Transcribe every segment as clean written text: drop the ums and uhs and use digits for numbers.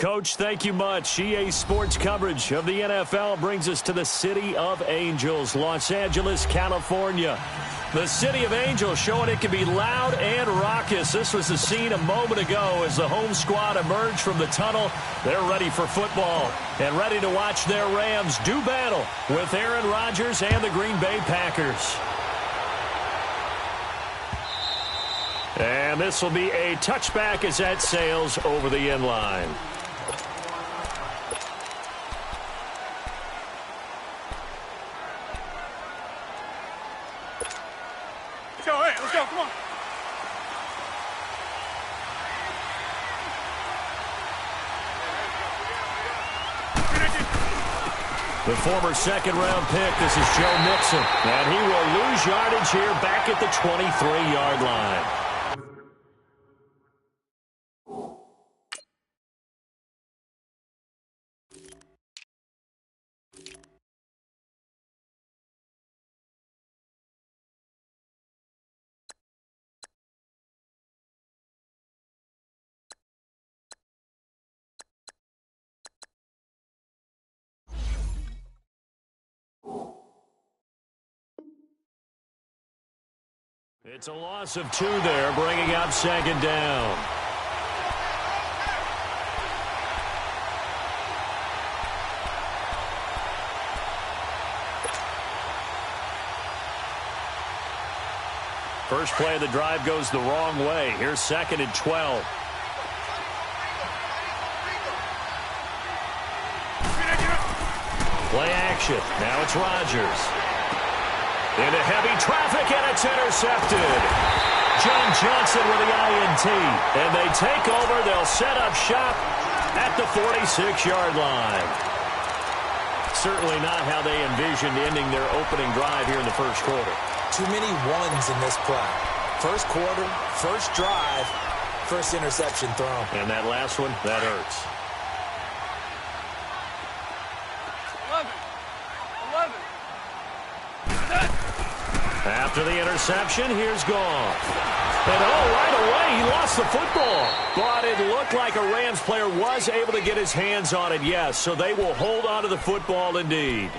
Coach, thank you much. EA Sports coverage of the NFL brings us to the City of Angels, Los Angeles, California. The City of Angels showing it can be loud and raucous. This was the scene a moment ago as the home squad emerged from the tunnel. They're ready for football and ready to watch their Rams do battle with Aaron Rodgers and the Green Bay Packers. And this will be a touchback as that sails over the end line. Let's go, come on. The former second-round pick, this is Joe Mixon. And he will lose yardage here back at the 23-yard line. It's a loss of 2 there, bringing up second down. First play of the drive goes the wrong way. Here's second and 12. Play action. Now it's Rodgers. Into heavy traffic, and it's intercepted. John Johnson with the INT. And they take over. They'll set up shop at the 46-yard line. Certainly not how they envisioned ending their opening drive here in the first quarter. Too many ones in this play. First quarter, first drive, first interception thrown. And that last one, that hurts. 11. After the interception, here's Goff. And right away, he lost the football. But it looked like a Rams player was able to get his hands on it, yes. So they will hold on to the football indeed.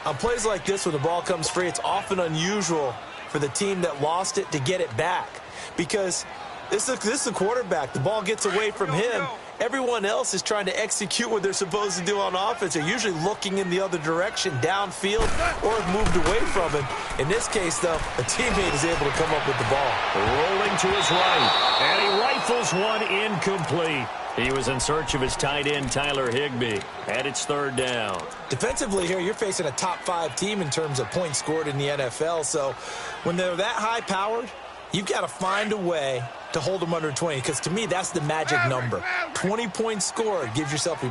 On plays like this, when the ball comes free, it's often unusual for the team that lost it to get it back. Because this is the quarterback. The ball gets away from him. Everyone else is trying to execute what they're supposed to do on offense. They're usually looking in the other direction, downfield, or have moved away from him. In this case, though, a teammate is able to come up with the ball. Rolling to his right, and he rifles one incomplete. He was in search of his tight end, Tyler Higbee, and it's third down. Defensively here, you're facing a top-5 team in terms of points scored in the NFL. So when they're that high-powered, you've got to find a way to hold them under 20, because to me, that's the magic number. 20 points scored, you give yourself your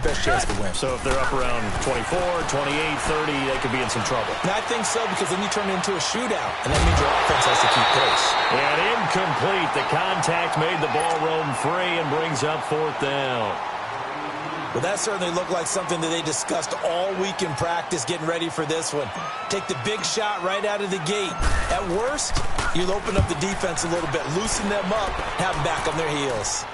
best chance to win. So if they're up around 24, 28, 30, they could be in some trouble. And I think so, because then you turn it into a shootout, and that means your offense has to keep pace. And incomplete. The contact made the ball roam free and brings up fourth down. Well, that certainly looked like something that they discussed all week in practice, getting ready for this one. Take the big shot right out of the gate. At worst, you'll open up the defense a little bit, loosen them up, have them back on their heels.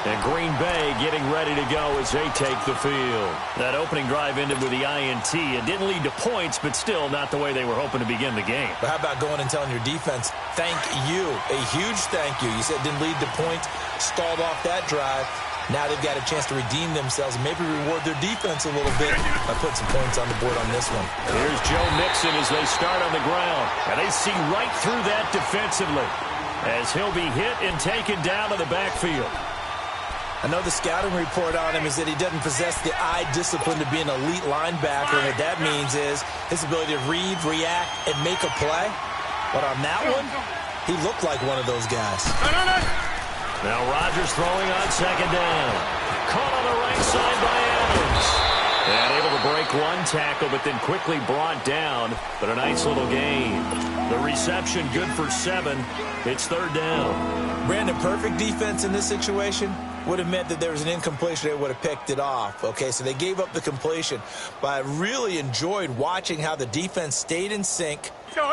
And Green Bay getting ready to go as they take the field. That opening drive ended with the INT. It didn't lead to points, but still not the way they were hoping to begin the game. But how about going and telling your defense, thank you, a huge thank you. You said it didn't lead to points, stalled off that drive. Now they've got a chance to redeem themselves and maybe reward their defense a little bit by putting some points on the board on this one. Here's Joe Mixon as they start on the ground. And they see right through that defensively as he'll be hit and taken down to the backfield. I know the scouting report on him is that he doesn't possess the eye discipline to be an elite linebacker. And what that means is his ability to read, react, and make a play. But on that one, he looked like one of those guys. Now Rodgers throwing on second down. Caught on the right side by Adams. And able to break one tackle, but then quickly brought down. But a nice little gain. The reception good for 7. It's third down. Brandon, perfect defense in this situation. would have meant that there was an incompletion. They would have picked it off. Okay, so they gave up the completion. But I really enjoyed watching how the defense stayed in sync,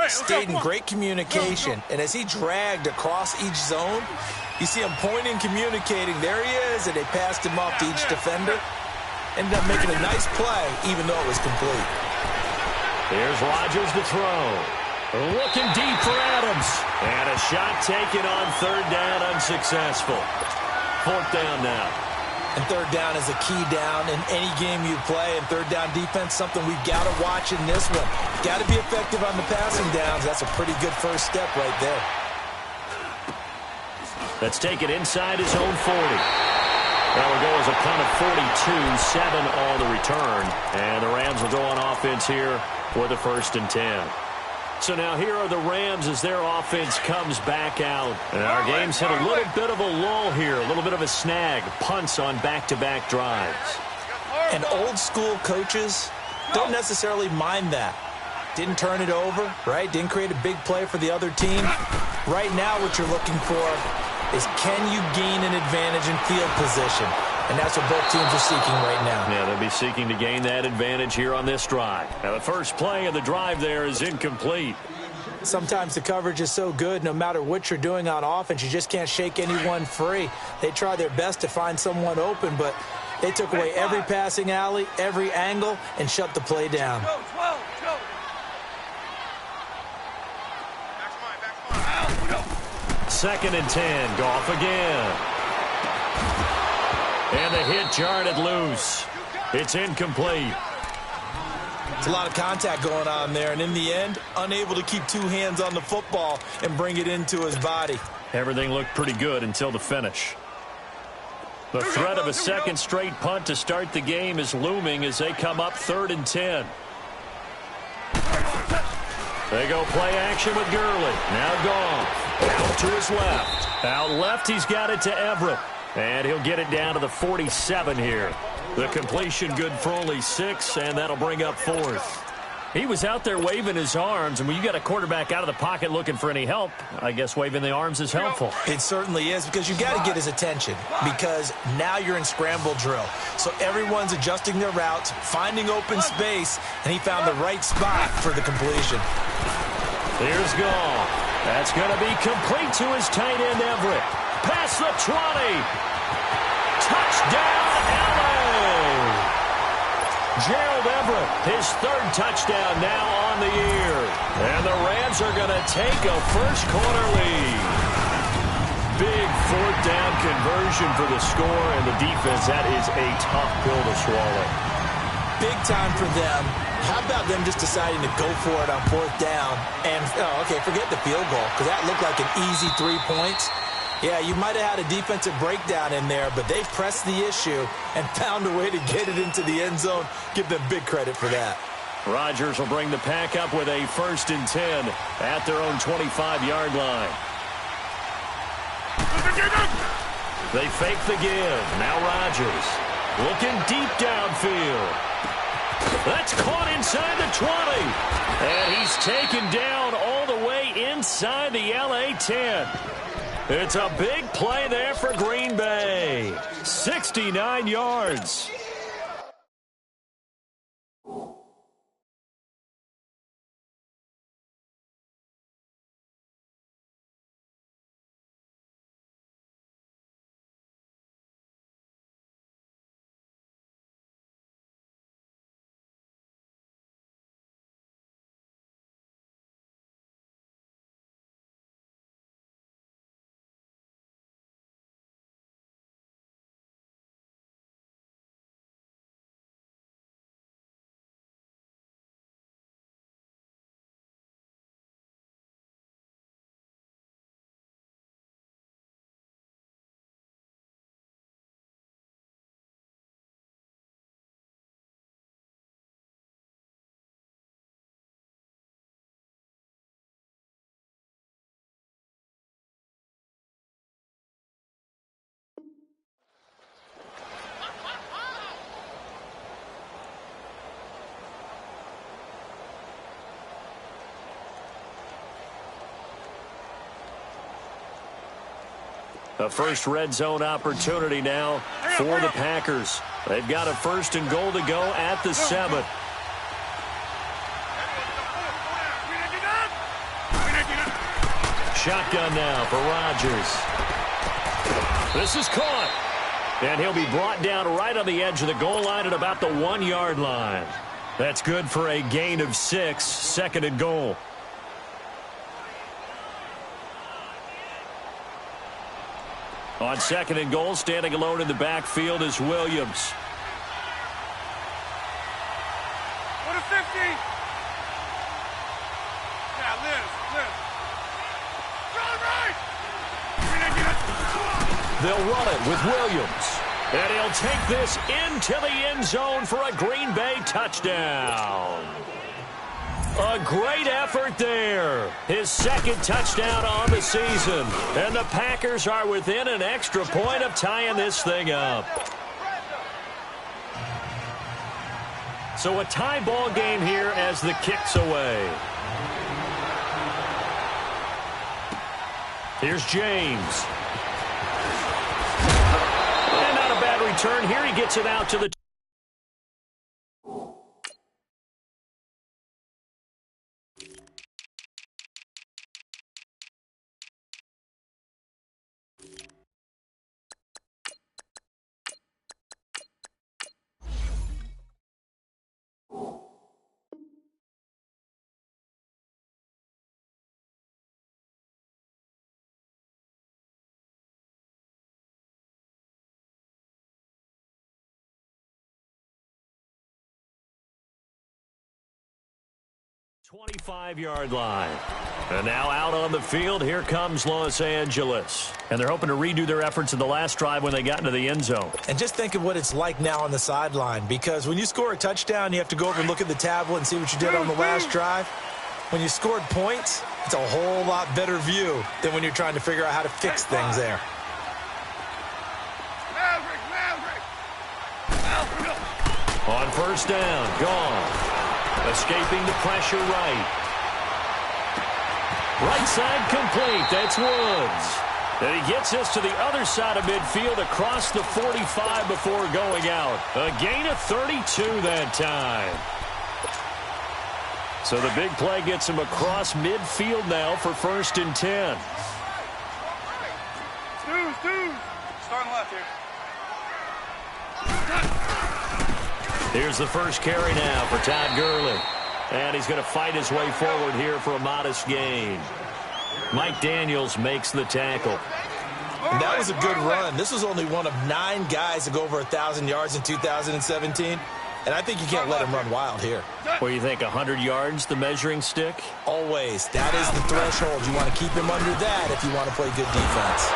stayed in great communication. And as he dragged across each zone, you see him pointing, communicating. There he is, and they passed him off to each defender. Ended up making a nice play, even though it was complete. Here's Rodgers to throw. Looking deep for Adams. And a shot taken on third down, unsuccessful. Fourth down now. And third down is a key down in any game you play. And third down defense, something we've got to watch in this one. Got to be effective on the passing downs. That's a pretty good first step right there. Let's take it inside his own 40. That will go as a punt of 42, 7 on the return. And the Rams will go on offense here with a 1st and 10. So now here are the Rams as their offense comes back out. And our game's hit a little bit of a lull here, a little bit of a snag. Punts on back-to-back drives. And old-school coaches don't necessarily mind that. Didn't turn it over, right? Didn't create a big play for the other team. Right now what you're looking for is, can you gain an advantage in field position? And that's what both teams are seeking right now. Yeah, they'll be seeking to gain that advantage here on this drive. Now, the first play of the drive there is incomplete. Sometimes the coverage is so good, no matter what you're doing on offense, you just can't shake anyone free. They try their best to find someone open, but they took away every passing alley, every angle, and shut the play down. Go. 2nd and 10. Goff again. And the hit jarred it loose. It's incomplete. It's a lot of contact going on there, and in the end, unable to keep two hands on the football and bring it into his body. Everything looked pretty good until the finish. The threat of a second straight punt to start the game is looming as they come up 3rd and 10. They go play action with Gurley. Now Goff. Out to his left. Out left, he's got it to Everett. And he'll get it down to the 47 here. The completion good for only 6, and that'll bring up 4th. He was out there waving his arms, and when you got a quarterback out of the pocket looking for any help, I guess waving the arms is helpful. It certainly is, because you've got to get his attention, because now you're in scramble drill. So everyone's adjusting their routes, finding open space, and he found the right spot for the completion. Here's Goff. That's going to be complete to his tight end, Everett. Past the 20. Touchdown, LA. Gerald Everett, his 3rd touchdown now on the year. And the Rams are going to take a first-quarter lead. Big 4th down conversion for the score, and the defense, that is a tough pill to swallow. Big time for them. How about them just deciding to go for it on 4th down? And, okay, forget the field goal, because that looked like an easy 3 points. Yeah, you might have had a defensive breakdown in there, but they pressed the issue and found a way to get it into the end zone. Give them big credit for that. Rodgers will bring the pack up with a 1st and 10 at their own 25-yard line. They fake the give. Now Rodgers looking deep downfield. That's caught inside the 20. And he's taken down all the way inside the LA 10. It's a big play there for Green Bay. 69 yards. The first red zone opportunity now for the Packers. They've got a 1st and goal to go at the 7. Shotgun now for Rodgers. This is caught. And he'll be brought down right on the edge of the goal line at about the 1-yard line. That's good for a gain of 6, 2nd and goal. On 2nd and goal, standing alone in the backfield is Williams. Go to 50. Yeah, Liz. Run right. They'll run it with Williams. And he'll take this into the end zone for a Green Bay touchdown. A great effort there. His 2nd touchdown on the season. And the Packers are within an extra point of tying this thing up. So a tie ball game here as the kick's away. Here's James. And not a bad return here. He gets it out to the 25-yard line. And now out on the field, here comes Los Angeles. And they're hoping to redo their efforts in the last drive when they got into the end zone. And just think of what it's like now on the sideline, because when you score a touchdown, you have to go over and look at the tablet and see what you did on the last drive. When you scored points, it's a whole lot better view than when you're trying to figure out how to fix things there. On 1st down, gone. Escaping the pressure right. Right side complete. That's Woods. And he gets us to the other side of midfield across the 45 before going out. A gain of 32 that time. So the big play gets him across midfield now for 1st and 10. Starting left here. Here's the first carry now for Todd Gurley. And he's going to fight his way forward here for a modest gain. Mike Daniels makes the tackle. And that was a good run. This was only one of 9 guys to go over 1,000 yards in 2017. And I think you can't let him run wild here. Well, you think 100 yards, the measuring stick? Always. That is the threshold. You want to keep him under that if you want to play good defense.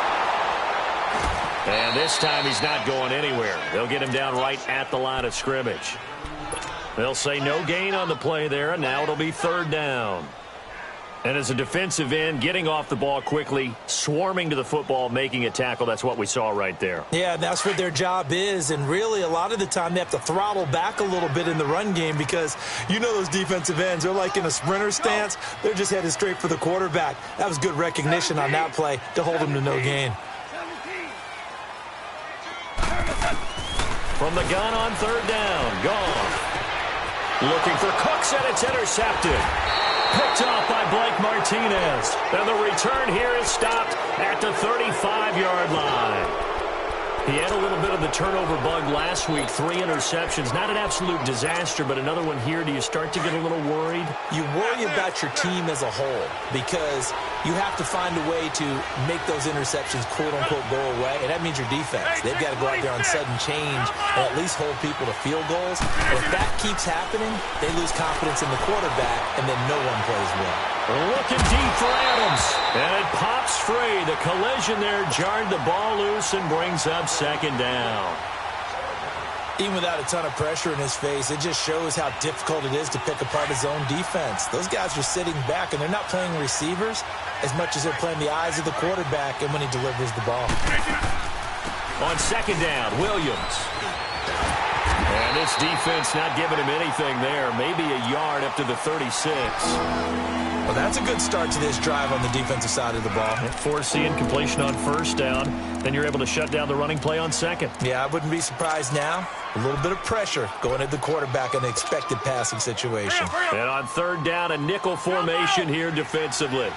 And this time he's not going anywhere. They'll get him down right at the line of scrimmage. They'll say no gain on the play there, and now it'll be 3rd down. And as a defensive end, getting off the ball quickly, swarming to the football, making a tackle, that's what we saw right there. Yeah, and that's what their job is. And really, a lot of the time, they have to throttle back a little bit in the run game because you know those defensive ends, they're like in a sprinter stance. They're just headed straight for the quarterback. That was good recognition on that play to hold him to no gain. From the gun on 3rd down, gone. Looking for Cooks, and it's intercepted. Picked off by Blake Martinez. And the return here is stopped at the 35-yard line. He had a little bit of the turnover bug last week, 3 interceptions. Not an absolute disaster, but another one here. Do you start to get a little worried? You worry about your team as a whole because you have to find a way to make those interceptions, quote-unquote, go away, and that means your defense. They've got to go out there on sudden change and at least hold people to field goals. And if that keeps happening, they lose confidence in the quarterback, and then no one plays well. Looking deep for Adams, and it pops free. The collision there jarred the ball loose and brings up 2nd down. Even without a ton of pressure in his face, it just shows how difficult it is to pick apart his own defense. Those guys are sitting back, and they're not playing receivers as much as they're playing the eyes of the quarterback and when he delivers the ball. On 2nd down, Williams. And And this defense not giving him anything there. Maybe a yard up to the 36. Well, that's a good start to this drive on the defensive side of the ball. Force the incompletion on first down. Then you're able to shut down the running play on second. Yeah, I wouldn't be surprised now. A little bit of pressure going at the quarterback in an expected passing situation. And on third down, a nickel formation here defensively.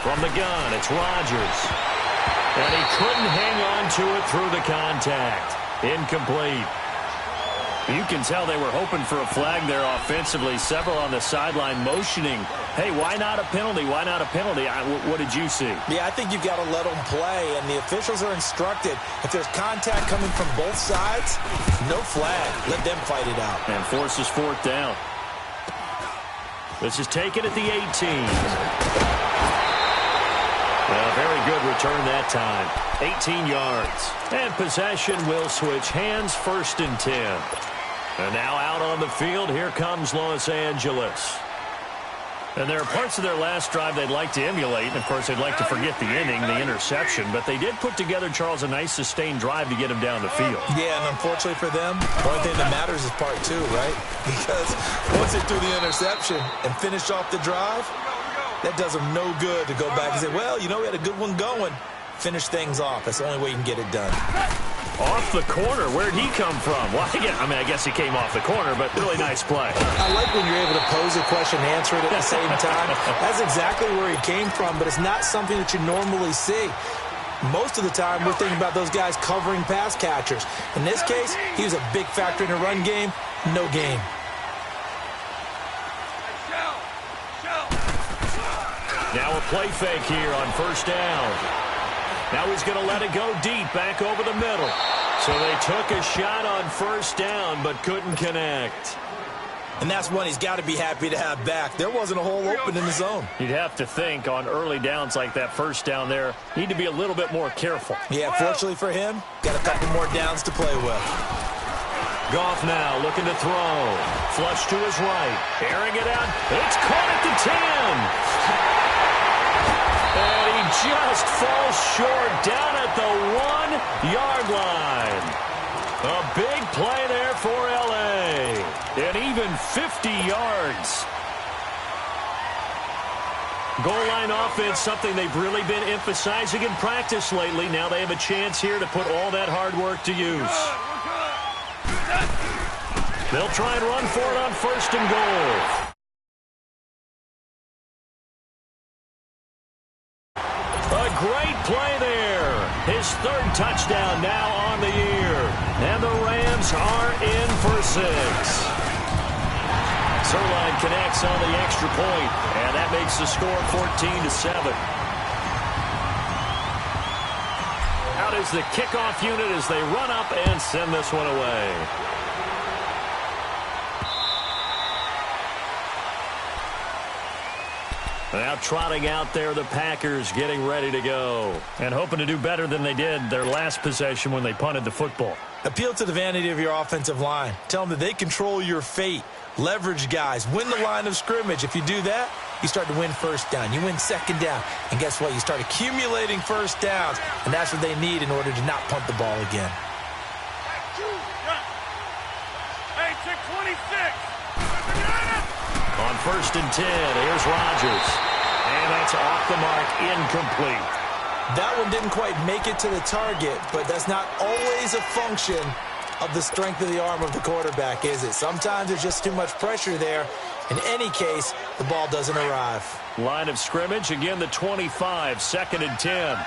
From the gun, it's Rodgers. And he couldn't hang on to it through the contact. Incomplete. You can tell they were hoping for a flag there offensively. Several on the sideline motioning, hey, why not a penalty? Why not a penalty? What did you see? Yeah, I think you've got to let them play, and the officials are instructed. If there's contact coming from both sides, no flag. Let them fight it out. And forces fourth down. This is taken at the 18. Well, very good return that time. 18 yards. And possession will switch hands, 1st and 10. And now out on the field, here comes Los Angeles. And there are parts of their last drive they'd like to emulate. And, of course, they'd like to forget the inning, the interception. But they did put together, Charles, a nice sustained drive to get him down the field. Yeah, and unfortunately for them, the only thing that matters is part 2, right? Because once they threw the interception and finished off the drive, that does them no good to go back and say, well, you know, we had a good one going. Finish things off. That's the only way you can get it done. Off the corner. Where'd he come from? Well, I guess he came off the corner, but really nice play. I like when you're able to pose a question and answer it at the same time. That's exactly where he came from, but it's not something that you normally see. Most of the time, we're thinking about those guys covering pass catchers. In this case, he was a big factor in the run game. No game. Now a play fake here on first down. Now he's going to let it go deep, back over the middle. So they took a shot on first down, but couldn't connect. And that's one he's got to be happy to have back. There wasn't a hole open in the zone. You'd have to think on early downs like that first down there, need to be a little bit more careful. Yeah, fortunately for him, got a couple more downs to play with. Goff now looking to throw. Flush to his right. Airing it out. It's caught at the 10. And he just falls short down at the 1-yard line. A big play there for L.A. And even 50 yards. Goal line offense, something they've really been emphasizing in practice lately. Now they have a chance here to put all that hard work to use. They'll try and run for it on 1st and goal. A great play there. His 3rd touchdown now on the year. And the Rams are in for 6. Zerline connects on the extra point, and that makes the score 14-7. Out is the kickoff unit as they run up and send this one away. Now trotting out there, the Packers getting ready to go. And hoping to do better than they did their last possession when they punted the football. Appeal to the vanity of your offensive line. Tell them that they control your fate. Leverage guys. Win the line of scrimmage. If you do that, you start to win first down. You win second down. And guess what? You start accumulating first downs. And that's what they need in order to not punt the ball again. Hey, check 26. On 1st and 10, here's Rodgers. And that's off the mark, incomplete. That one didn't quite make it to the target, but that's not always a function of the strength of the arm of the quarterback, is it? Sometimes there's just too much pressure there. In any case, the ball doesn't arrive. Line of scrimmage, again the 25, 2nd and 10.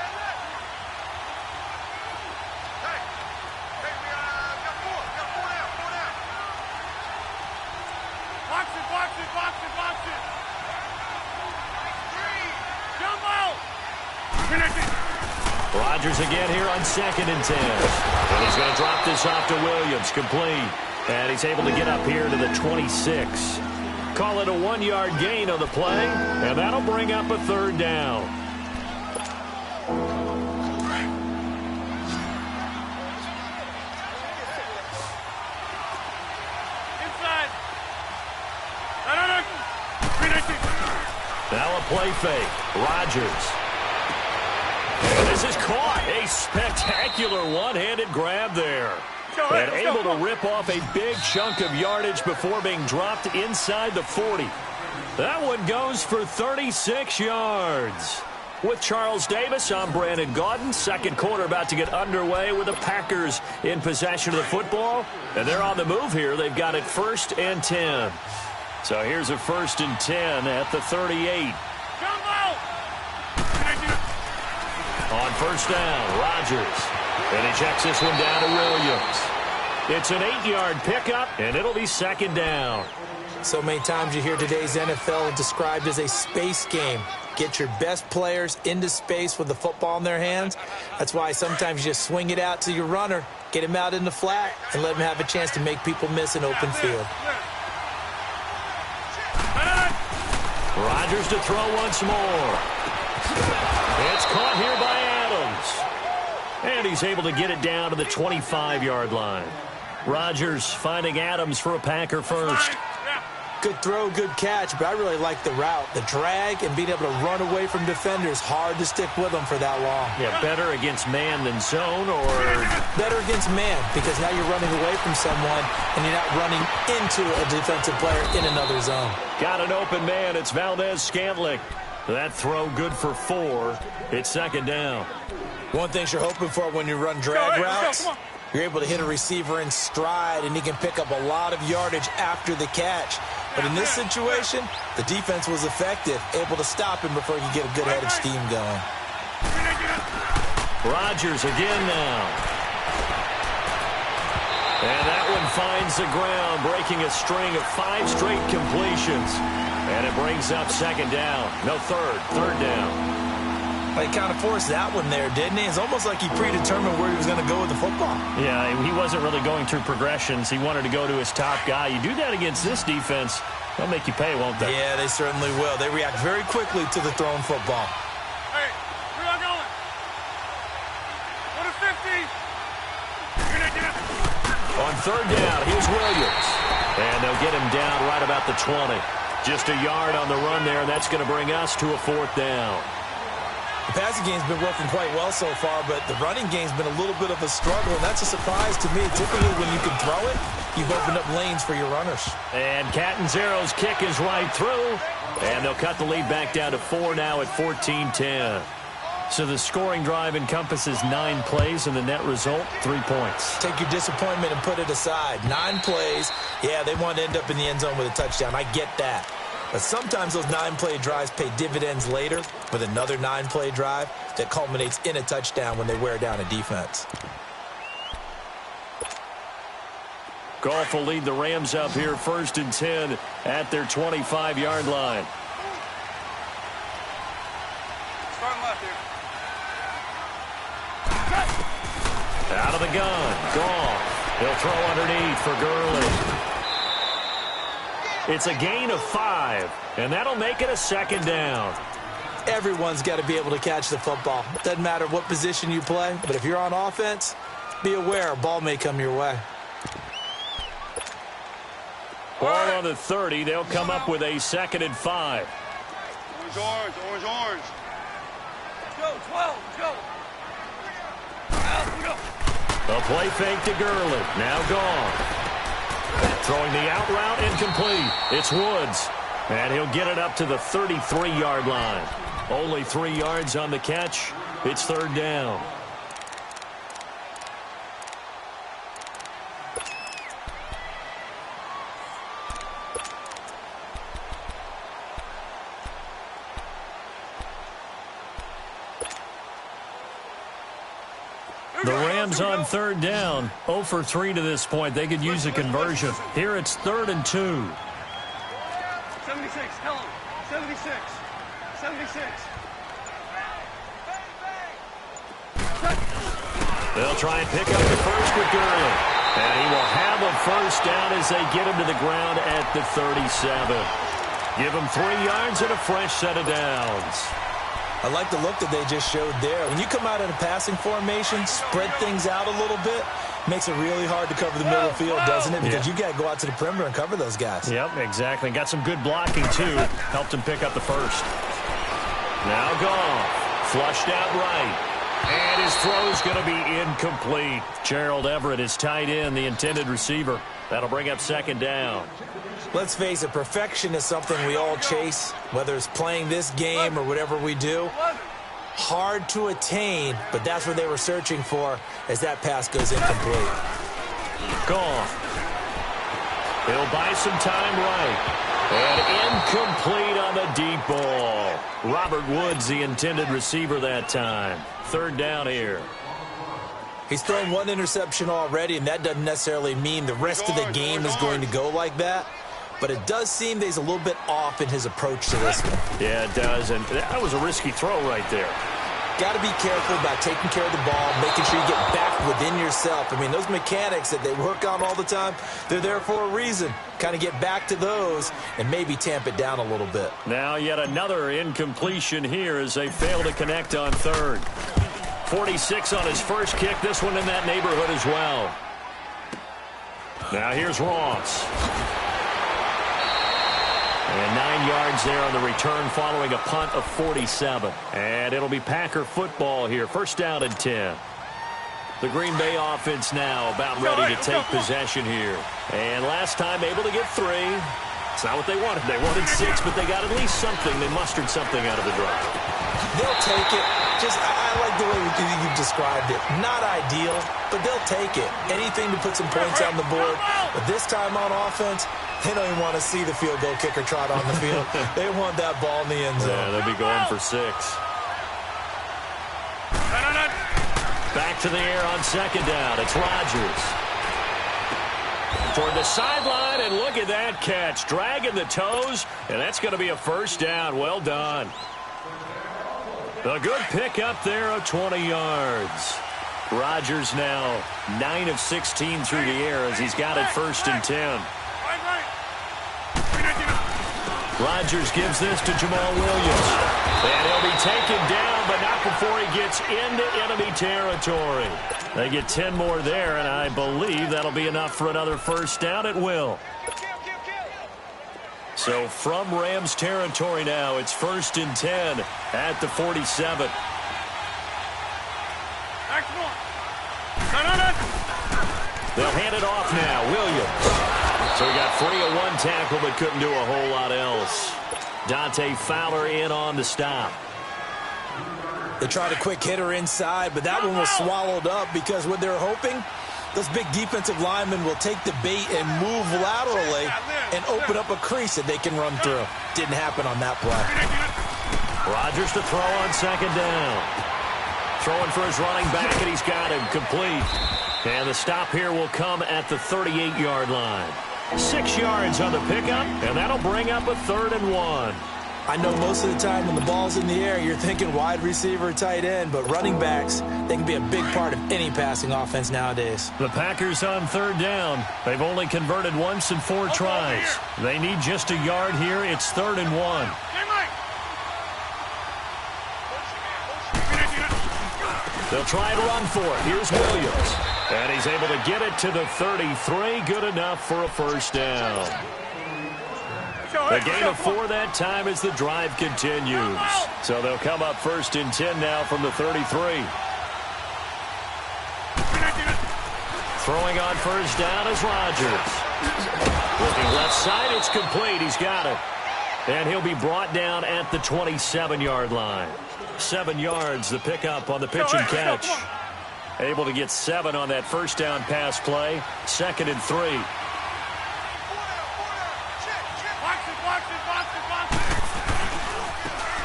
Rodgers again here on 2nd and 10. And he's going to drop this off to Williams, complete. And he's able to get up here to the 26. Call it a 1-yard gain on the play, and that'll bring up a 3rd down. Inside. Now a play fake. Rodgers. And this This is caught. A spectacular one-handed grab there. And able to rip off a big chunk of yardage before being dropped inside the 40. That one goes for 36 yards. With Charles Davis, I'm Brandon Gaudin. Second quarter about to get underway with the Packers in possession of the football. And they're on the move here. They've got it 1st and 10. So here's a 1st and 10 at the 38. On first down, Rodgers. And he checks this one down to Williams. It's an 8-yard pickup, and it'll be 2nd down. So many times you hear today's NFL described as a space game. Get your best players into space with the football in their hands. That's why sometimes you just swing it out to your runner, get him out in the flat, and let him have a chance to make people miss an open field. Rodgers to throw once more. It's caught here by Adams. And he's able to get it down to the 25-yard line. Rodgers finding Adams for a Packer first. Good throw, good catch, but I really like the route. The drag and being able to run away from defenders, hard to stick with them for that long. Yeah, better against man than zone, or? Better against man, because now you're running away from someone and you're not running into a defensive player in another zone. Got an open man. It's Valdez-Scantling. That throw good for 4. It's 2nd down. One thing you're hoping for when you run drag routes, you're able to hit a receiver in stride, and he can pick up a lot of yardage after the catch. But in this situation, the defense was effective, able to stop him before he could get a good head of steam going. Rodgers again now. And that one finds the ground, breaking a string of 5 straight completions. And it brings up 2nd down. No, 3rd down. He kind of forced that one there, didn't he? It's almost like he predetermined where he was going to go with the football. Yeah, he wasn't really going through progressions. He wanted to go to his top guy. You do that against this defense, they'll make you pay, won't they? Yeah, they certainly will. They react very quickly to the thrown football. Hey, where y'all going? Go to 50. On 3rd down, here's Williams. And they'll get him down right about the 20. Just a yard on the run there, and that's going to bring us to a 4th down. The passing game's been working quite well so far, but the running game's been a little bit of a struggle, and that's a surprise to me. Typically, when you can throw it, you've opened up lanes for your runners. And Catanzaro's kick is right through, and they'll cut the lead back down to 4 now at 14-10. So the scoring drive encompasses 9 plays, and the net result, 3 points. Take your disappointment and put it aside. 9 plays, yeah, they want to end up in the end zone with a touchdown. I get that. But sometimes those 9-play drives pay dividends later with another 9-play drive that culminates in a touchdown when they wear down a defense. Goff will lead the Rams up here 1st and 10 at their 25-yard line. Starting left here. Out of the gun, Goff. He'll throw underneath for Gurley. It's a gain of 5, and that'll make it a 2nd down. Everyone's got to be able to catch the football. Doesn't matter what position you play, but if you're on offense, be aware a ball may come your way. Ball on the 30. They'll come up with a 2nd and 5. Orange, orange, orange, orange. Let's go, 12, let's go. Let's go. A play fake to Gurley. Now gone. Throwing the out route incomplete. It's Woods. And he'll get it up to the 33-yard line. Only 3 yards on the catch. It's 3rd down. The Rams on 3rd down, 0 for 3 to this point. They could use a conversion. Here it's 3rd and 2. 76, tell him. 76. 76. They'll try and pick up the first with Gurley. And he will have a first down as they get him to the ground at the 37. Give him 3 yards and a fresh set of downs. I like the look that they just showed there. When you come out in a passing formation, spread things out a little bit, makes it really hard to cover the middle of the field, doesn't it? Because you got to go out to the perimeter and cover those guys. Yep, exactly. Got some good blocking, too. Helped him pick up the first. Now Goff. Flushed out right. And his throw's going to be incomplete. Gerald Everett is tight end, the intended receiver. That'll bring up second down. Let's face it, perfection is something we all chase, whether it's playing this game or whatever we do. Hard to attain, but that's what they were searching for as that pass goes incomplete. Gone. He'll buy some time right. And incomplete on the deep ball. Robert Woods, the intended receiver that time. Third down here. He's thrown one interception already, and that doesn't necessarily mean the rest of the game is going to go like that. But it does seem that he's a little bit off in his approach to this one. Yeah, it does, and that was a risky throw right there. Got to be careful about taking care of the ball, making sure you get back within yourself. I mean, those mechanics that they work on all the time, they're there for a reason. Kind of get back to those and maybe tamp it down a little bit. Now yet another incompletion here as they fail to connect on third. 46 on his first kick, this one in that neighborhood as well. Now here's Ross. And 9 yards there on the return following a punt of 47. And it'll be Packer football here. First down and 10. The Green Bay offense now about ready to take possession here. And last time able to get 3. It's not what they wanted. They wanted 6, but they got at least something. They mustered something out of the drive. They'll take it. I like the way you described it. Not ideal, but they'll take it. Anything to put some points on the board. But this time on offense, they don't even want to see the field goal kicker trot on the field. They want that ball in the end zone. Yeah, they'll be going for 6. Back to the air on second down. It's Rodgers. Toward the sideline, and look at that catch. Dragging the toes, and that's going to be a first down. Well done. A good pick up there of 20 yards. Rodgers now 9 of 16 through the air as he's got it first and 10. Rodgers gives this to Jamal Williams. And he'll be taken down, but not before he gets into enemy territory. They get 10 more there, and I believe that'll be enough for another first down. It will. So from Rams territory now, it's first and 10 at the 47. They'll hand it off now. Williams. So he got free of one tackle, but couldn't do a whole lot else. Dante Fowler in on the stop. They tried a quick hitter inside, but that one was swallowed up because what they're hoping, those big defensive linemen will take the bait and move laterally and open up a crease that they can run through. Didn't happen on that play. Rodgers to throw on second down. Throwing for his running back, and he's got him complete. And the stop here will come at the 38-yard line. 6 yards on the pickup, and that'll bring up a 3rd and 1. I know most of the time when the ball's in the air, you're thinking wide receiver, tight end, but running backs, they can be a big part of any passing offense nowadays. The Packers on 3rd down. They've only converted once in 4 tries. They need just a yard here. It's 3rd and 1. They'll try and run for it. Here's Williams. And he's able to get it to the 33. Good enough for a first down. A gain of 4 that time as the drive continues. So they'll come up first and 10 now from the 33. Throwing on first down is Rodgers. Looking left side, it's complete. He's got it. And he'll be brought down at the 27-yard line. 7 yards, the pickup on the pitch and catch. Able to get 7 on that first down pass play. 2nd and 3.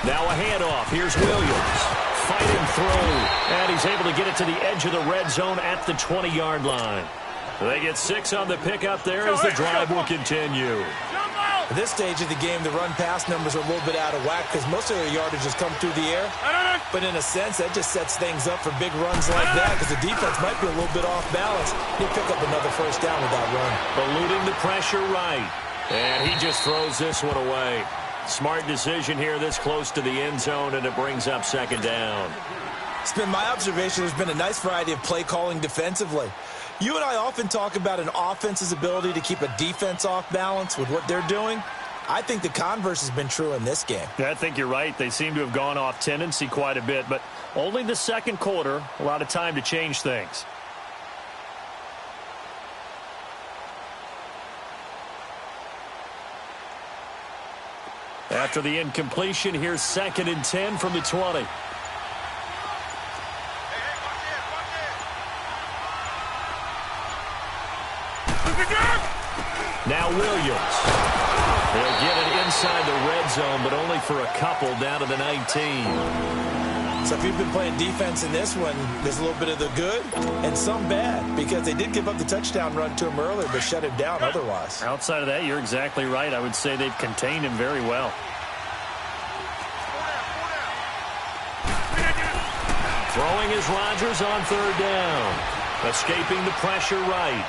Now a handoff. Here's Williams. Fighting through. And he's able to get it to the edge of the red zone at the 20-yard line. They get 6 on the pickup there as the drive will continue. At this stage of the game, the run-pass numbers are a little bit out of whack because most of their yardage has come through the air. But in a sense, that just sets things up for big runs like that because the defense might be a little bit off balance. He'll pick up another first down with that run. Eluding the pressure right. And he just throws this one away. Smart decision here this close to the end zone, and it brings up 2nd down. It's been my observation there's been a nice variety of play calling defensively. You and I often talk about an offense's ability to keep a defense off balance with what they're doing. I think the converse has been true in this game. Yeah, I think you're right. They seem to have gone off tendency quite a bit, but only the second quarter, a lot of time to change things. After the incompletion, here's 2nd and 10 from the 20. Now Williams. They'll get it inside the red zone, but only for a couple down to the 19. So if you've been playing defense in this one, there's a little bit of the good and some bad, because they did give up the touchdown run to him earlier, but shut him down otherwise. Outside of that, you're exactly right. I would say they've contained him very well. Throwing is Rodgers on 3rd down. Escaping the pressure right.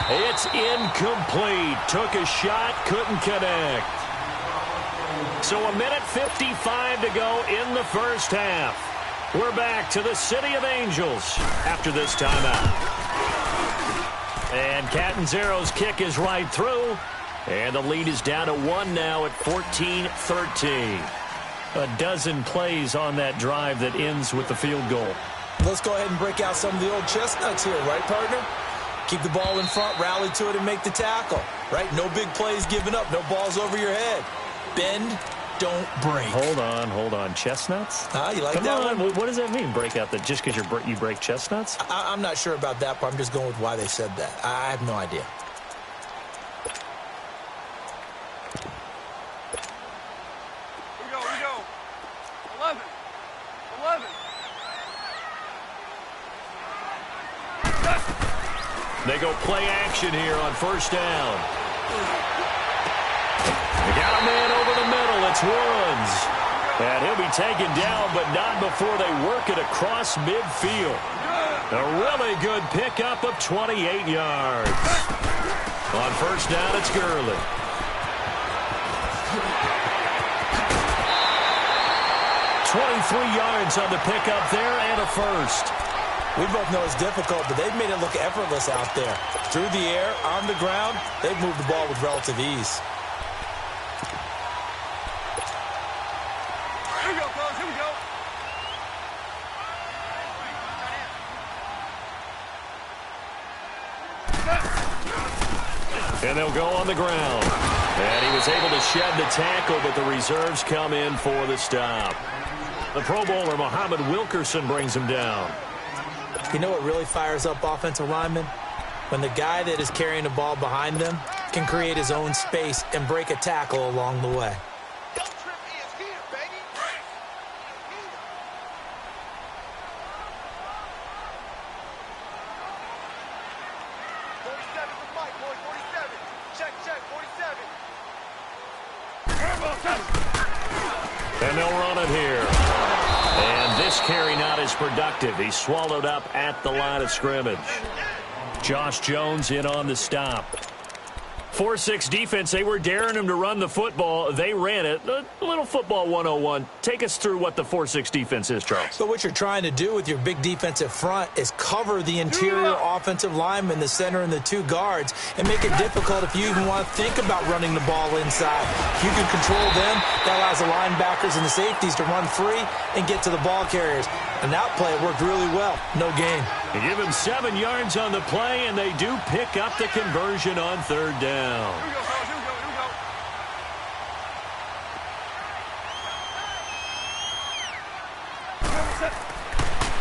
It's incomplete. Took a shot, couldn't connect. So 1:55 to go in the first half. We're back to the City of Angels after this timeout. And Catanzaro's kick is right through. And the lead is down to 1 now at 14-13. A dozen plays on that drive that ends with the field goal. Let's go ahead and break out some of the old chestnuts here, right, partner? Keep the ball in front, rally to it, and make the tackle, right? No big plays given up, no balls over your head. Bend, don't break. Hold on. Chestnuts? You like Come that on. one? What does that mean, break out? That just because you break chestnuts? I'm not sure about that, but I'm just going with why they said that. I have no idea. We go. 11. They go play action here on 1st down. They got a man over the middle. It's Woods. And he'll be taken down, but not before they work it across midfield. A really good pickup of 28 yards. On 1st down, it's Gurley. $23 on the pickup there and a first. We both know it's difficult, but they've made it look effortless out there. Through the air, on the ground, they've moved the ball with relative ease. Here we go, fellas. Here we go. And they'll go on the ground. And he was able to shed the tackle, but the reserves come in for the stop. The Pro Bowler, Muhammad Wilkerson, brings him down. You know what really fires up offensive linemen? When the guy that is carrying the ball behind them can create his own space and break a tackle along the way. Don't trip is here, baby. And they'll run it here. And this carry not as productive. He's swallowed up at the line of scrimmage. Josh Jones in on the stop. 4-6 defense, they were daring him to run the football. They ran it. A little football 101. Take us through what the 4-6 defense is, Charles. So what you're trying to do with your big defensive front is cover the interior offensive lineman, the center, and the 2 guards, and make it difficult if you even want to think about running the ball inside. If you can control them, that allows the linebackers and the safeties to run free and get to the ball carriers. And that play worked really well. No gain. They give him 7 yards on the play, and they do pick up the conversion on 3rd down. Here we go, fellas. Here we go.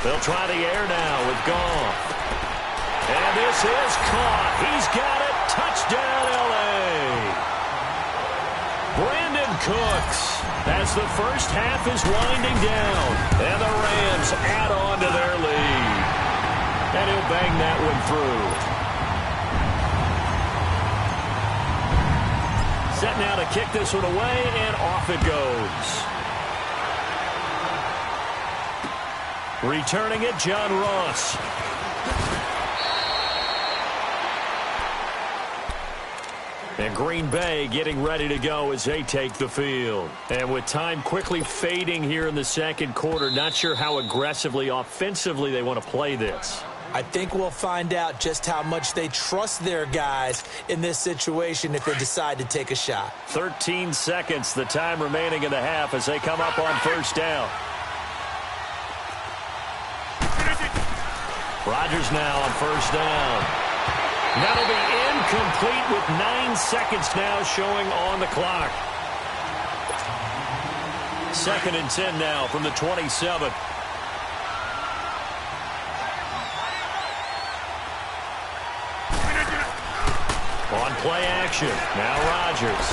They'll try the air now with Goff. And this is caught. He's got it. Touchdown, L.A. Brandon Cooks, as the first half is winding down, and the Rams add on to their lead. And he'll bang that one through. Set now to kick this one away, and off it goes. Returning it, John Ross. And Green Bay getting ready to go as they take the field. And with time quickly fading here in the second quarter, not sure how aggressively, offensively they want to play this. I think we'll find out just how much they trust their guys in this situation if they decide to take a shot. 13 seconds, the time remaining in the half as they come up on first down. Rodgers now on first down. That'll be incomplete with 9 seconds now showing on the clock. 2nd and 10 now from the 27. On play action. Now Rodgers.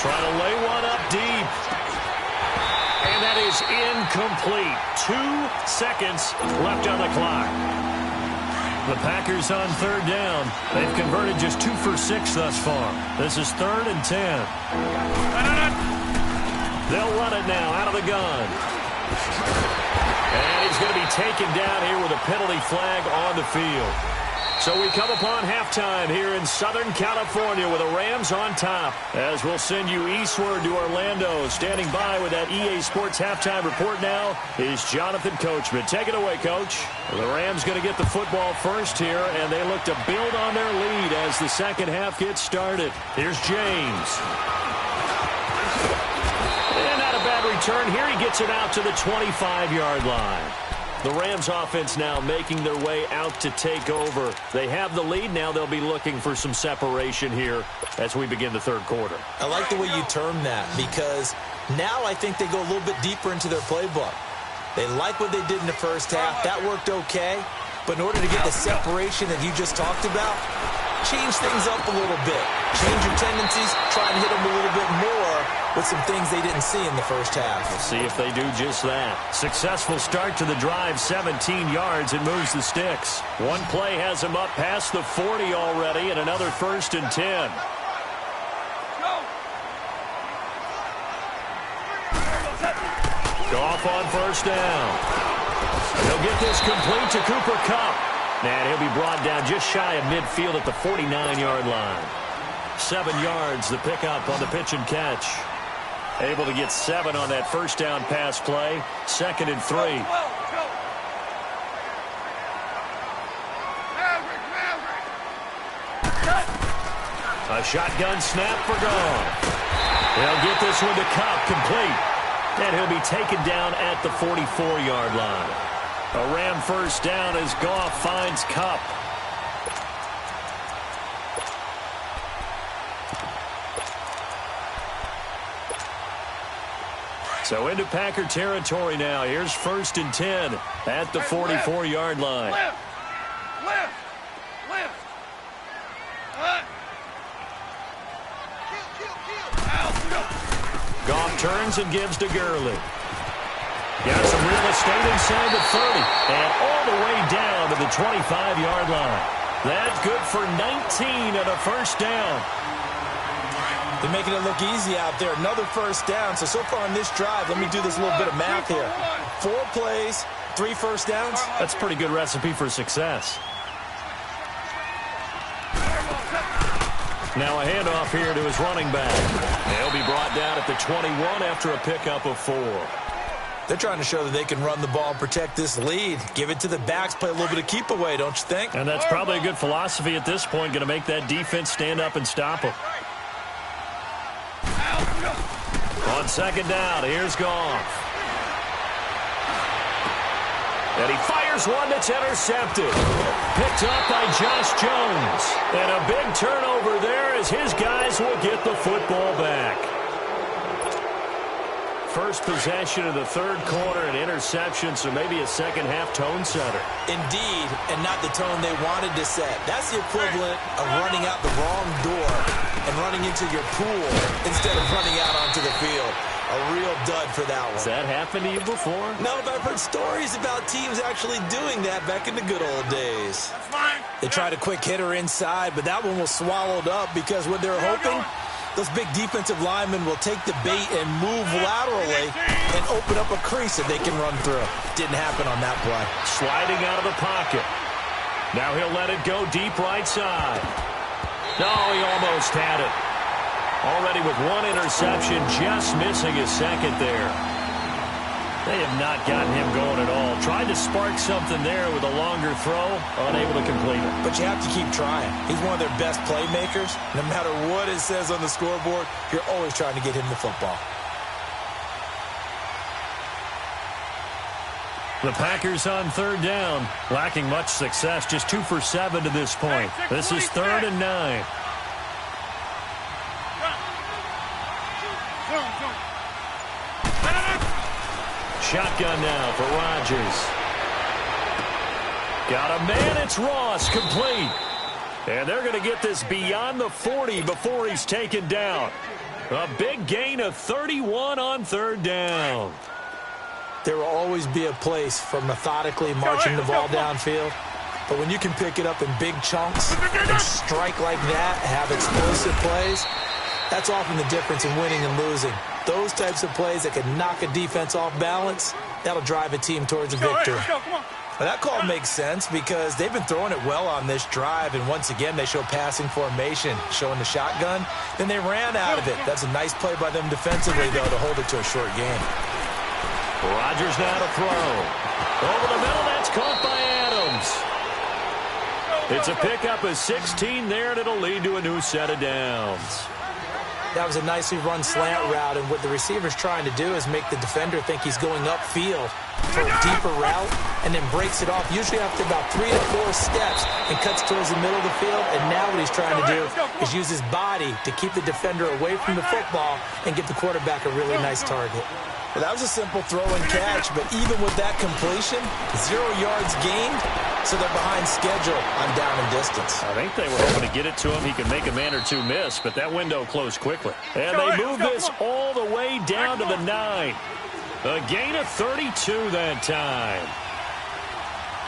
Trying to lay one up deep. And that is incomplete. 2 seconds left on the clock. The Packers on third down. They've converted just 2 for 6 thus far. This is 3rd and 10. They'll run it now out of the gun. And he's going to be taken down here with a penalty flag on the field. So we come upon halftime here in Southern California with the Rams on top. As we'll send you eastward to Orlando. Standing by with that EA Sports halftime report now is Jonathan Coachman. Take it away, Coach. The Rams going to get the football first here, and they look to build on their lead as the second half gets started. Here's James. And not a bad return here. He gets it out to the 25-yard line. The Rams offense now making their way out to take over. They have the lead. Now they'll be looking for some separation here as we begin the third quarter. I like the way you term that because now I think they go a little bit deeper into their playbook. They like what they did in the first half. That worked okay. But in order to get the separation that you just talked about, change things up a little bit. Change your tendencies. Try and hit them a little bit more with some things they didn't see in the first half. We'll see if they do just that. Successful start to the drive, 17 yards, and moves the sticks. One play has them up past the 40 already, and another 1st and 10. Goff on first down. He'll get this complete to Cooper Kupp. And he'll be brought down just shy of midfield at the 49-yard line. 7 yards, the pickup on the pitch and catch. Able to get 7 on that first down pass play. 2nd and 3. A shotgun snap for Goff. They'll get this one to Kupp, complete. And he'll be taken down at the 44-yard line. A Ram first down as Goff finds Kupp. So into Packer territory now. Here's 1st and 10 at the 44-yard line. Left. Goff turns and gives to Gurley. Got some real estate inside the 30 and all the way down to the 25-yard line. That's good for 19 and a first down. They're making it look easy out there. Another first down. So far on this drive, let me do this little bit of math here. 4 plays, 3 first downs. That's a pretty good recipe for success. Now a handoff here to his running back. He'll be brought down at the 21 after a pickup of 4. They're trying to show that they can run the ball and protect this lead. Give it to the backs, play a little bit of keep away, don't you think? And that's probably a good philosophy at this point, going to make that defense stand up and stop them. On second down, here's Goff. And he fires one that's intercepted. Picked up by Josh Jones. And a big turnover there as his guys will get the football back. First possession of the third quarter, an interception, so maybe a second-half tone setter. Indeed, and not the tone they wanted to set. That's the equivalent of running out the wrong door and running into your pool instead of running out onto the field. A real dud for that one. Has that happened to you before? No, but I've heard stories about teams actually doing that back in the good old days. They tried a quick hitter inside, but that one was swallowed up because what they're hoping, those big defensive linemen will take the bait and move laterally and open up a crease that they can run through. Didn't happen on that play. Sliding out of the pocket. Now he'll let it go deep right side. No, he almost had it. Already with one interception, just missing his second there. They have not gotten him going at all. Tried to spark something there with a longer throw, unable to complete it. But you have to keep trying. He's one of their best playmakers. No matter what it says on the scoreboard, you're always trying to get him the football. The Packers on third down, lacking much success, just 2 for 7 to this point. This is 3rd and 9. Shotgun now for Rodgers. Got a man, it's Ross, complete. And they're going to get this beyond the 40 before he's taken down. A big gain of 31 on third down. There will always be a place for methodically marching the ball downfield. But when you can pick it up in big chunks and strike like that, have explosive plays, that's often the difference in winning and losing. Those types of plays that can knock a defense off balance, that'll drive a team towards a victory. Well, that call makes sense because they've been throwing it well on this drive, and once again they show passing formation, showing the shotgun. Then they ran out of it. That's a nice play by them defensively, though, to hold it to a short game. Rodgers now to throw. Over the middle, that's caught by Adams. It's a pickup of 16 there, and it'll lead to a new set of downs. That was a nicely run slant route, and what the receiver's trying to do is make the defender think he's going upfield for a deeper route, and then breaks it off, usually after about 3 to 4 steps, and cuts towards the middle of the field. And now what he's trying to do is use his body to keep the defender away from the football and get the quarterback a really nice target. Well, that was a simple throw and catch, but even with that completion, 0 yards gained, so they're behind schedule on down and distance. I think they were hoping to get it to him. He could make a man or two miss, but that window closed quickly. And they move this all the way down to the 9. A gain of 32 that time.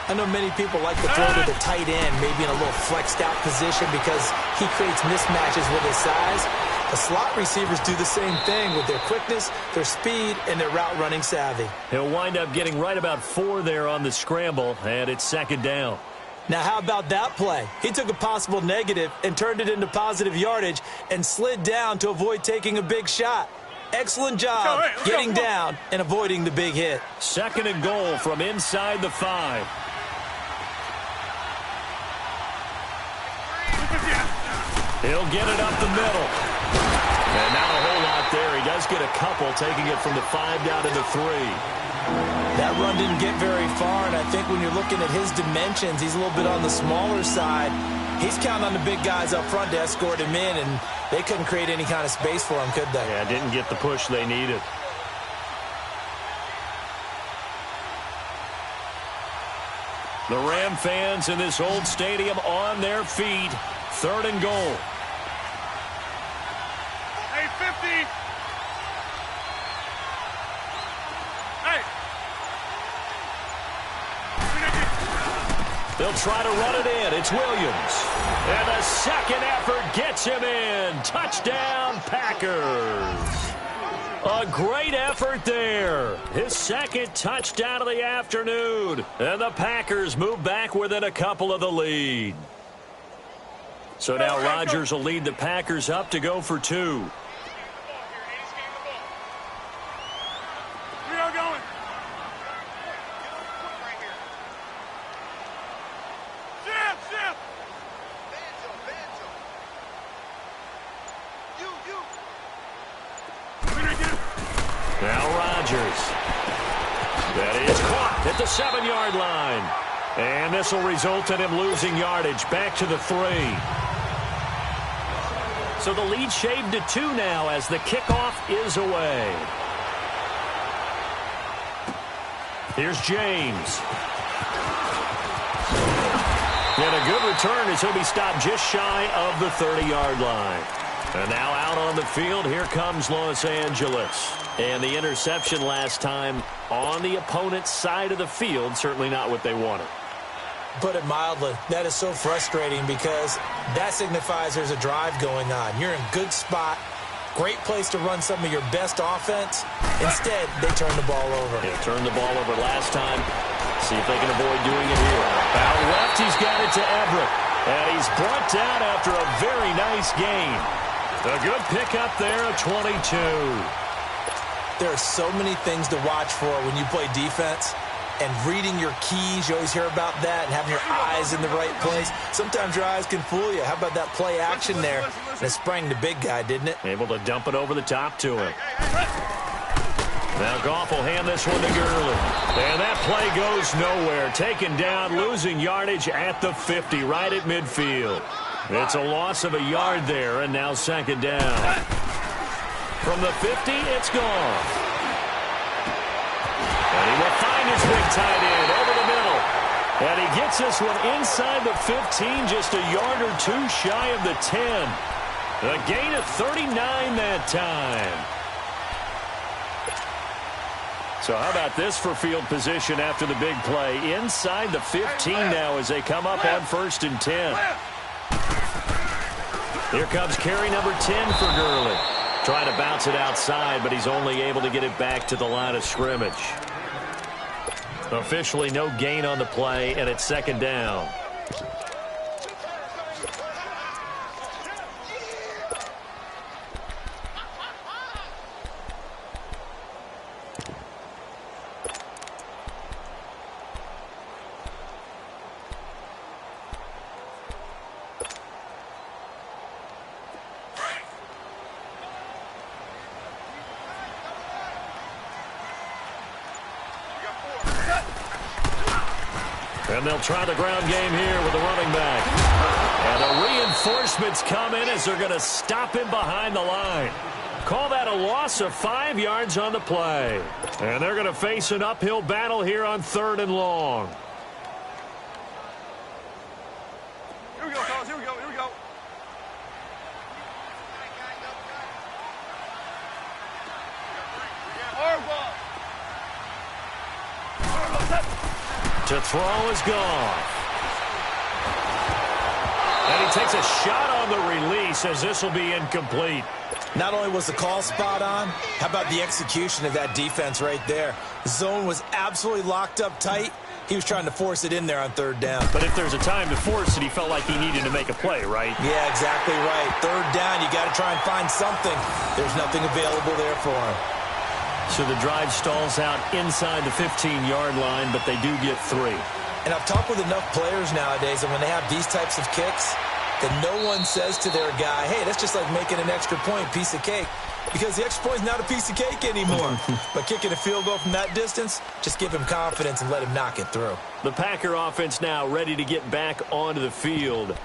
I know many people like to throw to the tight end, maybe in a little flexed out position because he creates mismatches with his size. The slot receivers do the same thing with their quickness, their speed, and their route running savvy. He'll wind up getting right about 4 there on the scramble, and it's 2nd down. Now, how about that play? He took a possible negative and turned it into positive yardage and slid down to avoid taking a big shot. Excellent job getting down and avoiding the big hit. 2nd and goal from inside the 5. He'll get it up the middle. And not a whole lot there. He does get a couple, taking it from the 5 down to the 3. That run didn't get very far, and I think when you're looking at his dimensions, he's a little bit on the smaller side. He's counting on the big guys up front to escort him in, and they couldn't create any kind of space for him, could they? Yeah, didn't get the push they needed. The Ram fans in this old stadium on their feet. 3rd and goal. Hey, 50. Hey. They'll try to run it in. It's Williams. And the second effort gets him in. Touchdown, Packers. A great effort there. His 2nd touchdown of the afternoon. And the Packers move back within a couple of the lead. So now Rodgers will lead the Packers up to go for 2. We are going. Shift. Now Rodgers. That is caught at the 7-yard line. And this will result in him losing yardage back to the 3. So the lead shaved to 2 now as the kickoff is away. Here's James. And a good return as he'll be stopped just shy of the 30-yard line. And now out on the field, here comes Los Angeles. And the interception last time on the opponent's side of the field, certainly not what they wanted. Put it mildly, that is so frustrating because that signifies there's a drive going on. You're in a good spot, great place to run some of your best offense. Instead, they turn the ball over. Yeah, turned the ball over last time. See if they can avoid doing it here. Out left, he's got it to Everett. And he's brought down after a very nice gain. A good pickup there, a 22. There are so many things to watch for when you play defense. And reading your keys, you always hear about that, and having your eyes in the right place. Sometimes your eyes can fool you. How about that play action there? And it sprang the big guy, didn't it? Able to dump it over the top to him. Now Goff will hand this one to Gurley. And that play goes nowhere. Taken down, losing yardage at the 50, right at midfield. It's a loss of a yard there, and now second down. From the 50, it's gone. And he will find his big tight end over the middle. And he gets this one inside the 15, just a yard or two shy of the 10. A gain of 39 that time. So how about this for field position after the big play? Inside the 15 now as they come up on 1st and 10. Here comes carry number 10 for Gurley. Trying to bounce it outside, but he's only able to get it back to the line of scrimmage. Officially no gain on the play, and it's second down. And they'll try the ground game here with the running back. And the reinforcements come in as they're going to stop him behind the line. Call that a loss of 5 yards on the play. And they're going to face an uphill battle here on 3rd and long. Here we go, fellas. Here we go. Here we go. To throw is gone. And he takes a shot on the release as this will be incomplete. Not only was the call spot on, how about the execution of that defense right there? The zone was absolutely locked up tight. He was trying to force it in there on 3rd down. But if there's a time to force it, he felt like he needed to make a play, right? Yeah, exactly right. 3rd down, you got to try and find something. There's nothing available there for him. So the drive stalls out inside the 15-yard line, but they do get 3. And I've talked with enough players nowadays, and when they have these types of kicks, that no one says to their guy, hey, that's just like making an extra point, piece of cake. Because the extra point is not a piece of cake anymore. But kicking a field goal from that distance, just give him confidence and let him knock it through. The Packer offense now ready to get back onto the field.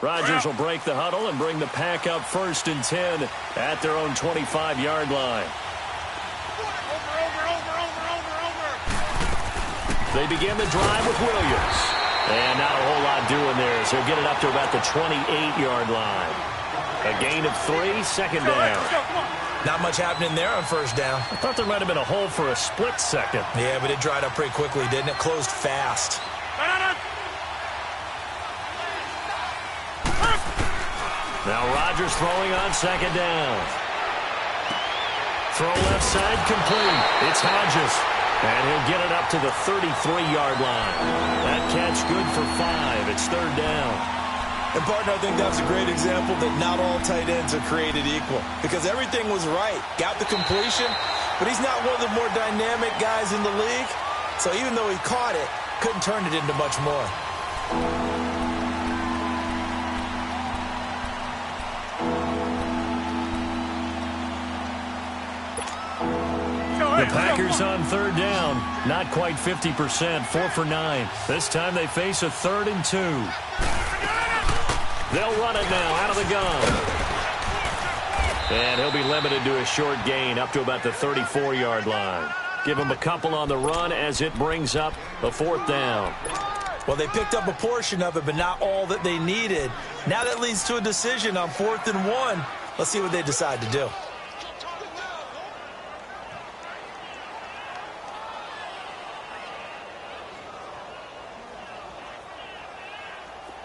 Rodgers will break the huddle and bring the Pack up 1st and 10 at their own 25-yard line. They begin the drive with Williams. And not a whole lot doing there as he'll get it up to about the 28-yard line. A gain of 3, second down. Not much happening there on 1st down. I thought there might have been a hole for a split second. Yeah, but it dried up pretty quickly, didn't it? Closed fast. Now Rodgers throwing on 2nd down. Throw left side complete. It's Hodges. And he'll get it up to the 33-yard line. That catch good for 5. It's 3rd down. And, partner, I think that's a great example that not all tight ends are created equal. Because everything was right. Got the completion, but he's not one of the more dynamic guys in the league. So even though he caught it, couldn't turn it into much more. The Packers on 3rd down. Not quite 50%. 4 for 9. This time they face a 3rd and 2. They'll run it now out of the gun. And he'll be limited to a short gain up to about the 34-yard line. Give him a couple on the run as it brings up a 4th down. Well, they picked up a portion of it, but not all that they needed. Now that leads to a decision on 4th and 1. Let's see what they decide to do.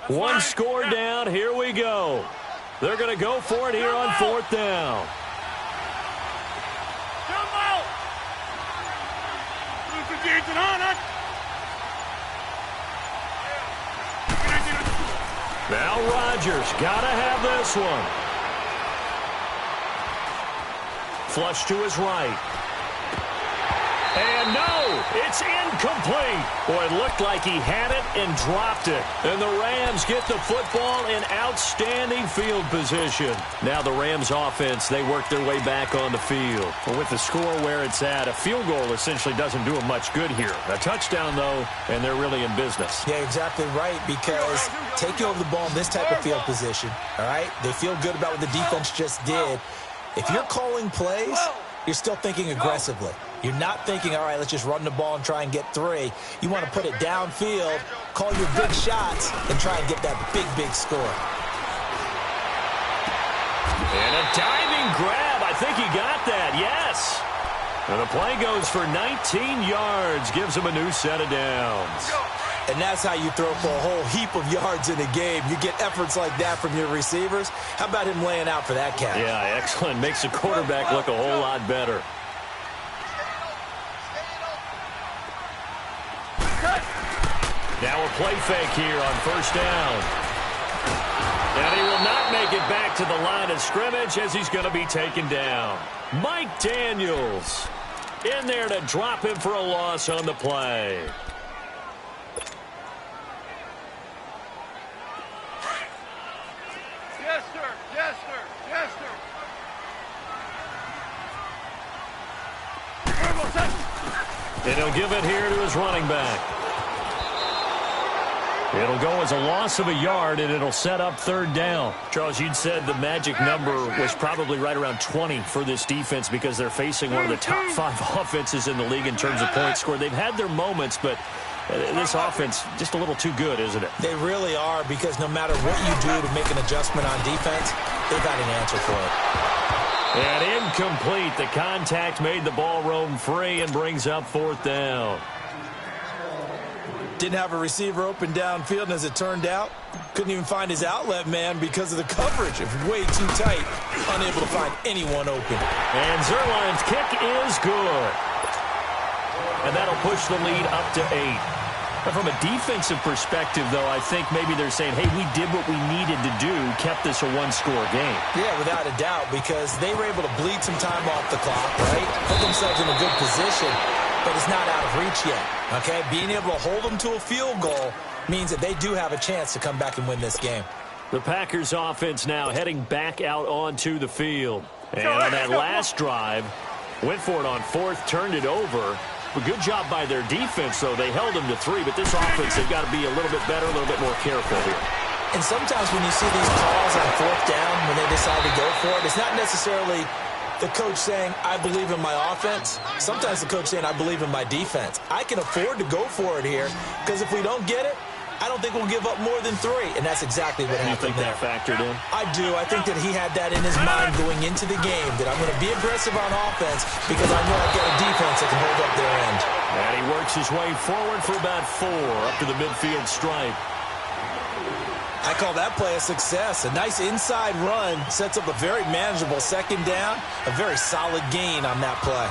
One score down. Here we go. They're going to go for it here on 4th down. Now Rodgers, gotta have this one. Flush to his right. And no, it's incomplete. Boy, it looked like he had it and dropped it. And the Rams get the football in outstanding field position. Now the Rams offense, they work their way back on the field. But with the score where it's at, a field goal essentially doesn't do them much good here. A touchdown, though, and they're really in business. Yeah, exactly right, because taking over the ball in this type of field position, all right, they feel good about what the defense just did. If you're calling plays, you're still thinking aggressively. You're not thinking, all right, let's just run the ball and try and get 3. You want to put it downfield, call your big shots, and try and get that big score. And a diving grab. I think he got that, yes. And the play goes for 19 yards, gives him a new set of downs. And that's how you throw for a whole heap of yards in a game. You get efforts like that from your receivers. How about him laying out for that catch? Yeah, excellent. Makes the quarterback look a whole lot better. Now a play fake here on first down. And he will not make it back to the line of scrimmage as he's going to be taken down. Mike Daniels in there to drop him for a loss on the play. Yes, sir. Yes, sir. Yes, sir. And he'll give it here to his running back. It'll go as a loss of a yard, and it'll set up third down. Charles, you'd said the magic number was probably right around 20 for this defense because they're facing one of the top 5 offenses in the league in terms of points scored. They've had their moments, but this offense just a little too good, isn't it? They really are, because no matter what you do to make an adjustment on defense, they've got an answer for it. And incomplete. The contact made the ball roam free and brings up fourth down. Didn't have a receiver open downfield, and as it turned out, couldn't even find his outlet man because of the coverage. It was way too tight, unable to find anyone open. And Zerline's kick is good. And that'll push the lead up to 8. But from a defensive perspective, though, I think maybe they're saying, hey, we did what we needed to do, kept this a one-score game. Yeah, without a doubt, because they were able to bleed some time off the clock, right? Put themselves in a good position, but it's not out of reach yet, okay? Being able to hold them to a field goal means that they do have a chance to come back and win this game. The Packers offense now heading back out onto the field. And on that last drive, went for it on 4th, turned it over. A good job by their defense, though. They held them to 3, but this offense, they've got to be a little bit better, a little bit more careful here. And sometimes when you see these calls on 4th down, when they decide to go for it, it's not necessarily the coach saying, I believe in my offense. Sometimes the coach saying, I believe in my defense. I can afford to go for it here, because if we don't get it, I don't think we'll give up more than 3. And that's exactly what happened there. You think that factored in? I do. I think that he had that in his mind going into the game, that I'm going to be aggressive on offense because I know I've got a defense that can hold up their end. And he works his way forward for about 4 up to the midfield stripe. I call that play a success. A nice inside run sets up a very manageable second down, a very solid gain on that play.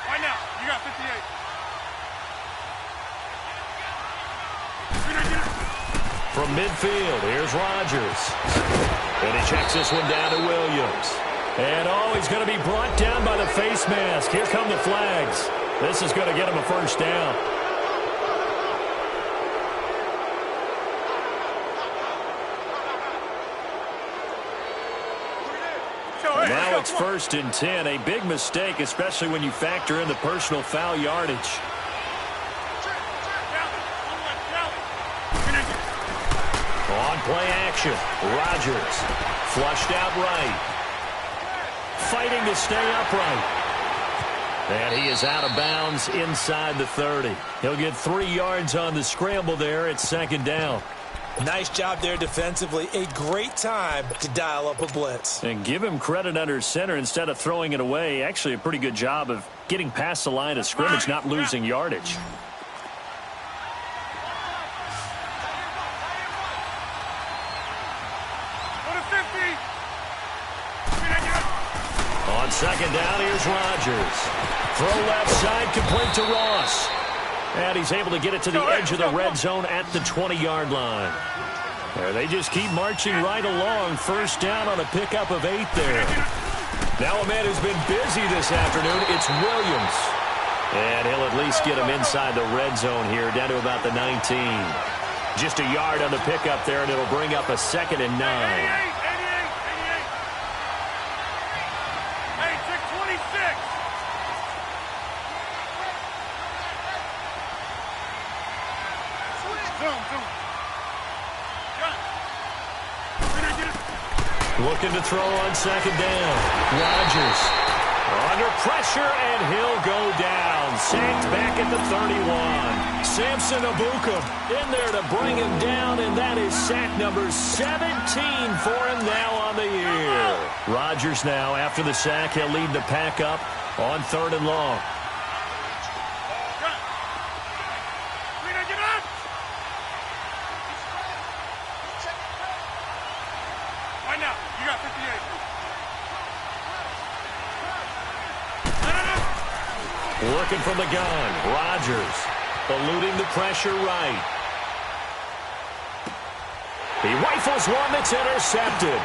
Right now, you got 58. From midfield, here's Rodgers. And he checks this one down to Williams. And, he's going to be brought down by the face mask. Here come the flags. This is going to get him a first down. Now it's 1st and 10. A big mistake, especially when you factor in the personal foul yardage. On play action, Rodgers flushed out right. Fighting to stay upright. And he is out of bounds inside the 30. He'll get 3 yards on the scramble there at 2nd down. Nice job there defensively. A great time to dial up a blitz. And give him credit under center instead of throwing it away. Actually a pretty good job of getting past the line of scrimmage, not losing yardage. On 2nd down, here's Rodgers. Throw left side, complete to Ross. And he's able to get it to the edge of the red zone at the 20-yard line. They just keep marching right along. First down on a pickup of 8 there. Now a man who's been busy this afternoon, it's Williams. And he'll at least get him inside the red zone here, down to about the 19. Just a yard on the pickup there, and it'll bring up a 2nd and 9. Looking to throw on 2nd down. Rodgers under pressure, and he'll go down. Sacked back at the 31. Samson Abukum in there to bring him down, and that is sack number 17 for him now on the year. Rodgers now, after the sack, he'll lead the pack up on 3rd and long. Working from the gun, Rodgers eluding the pressure right. He rifles one that's intercepted.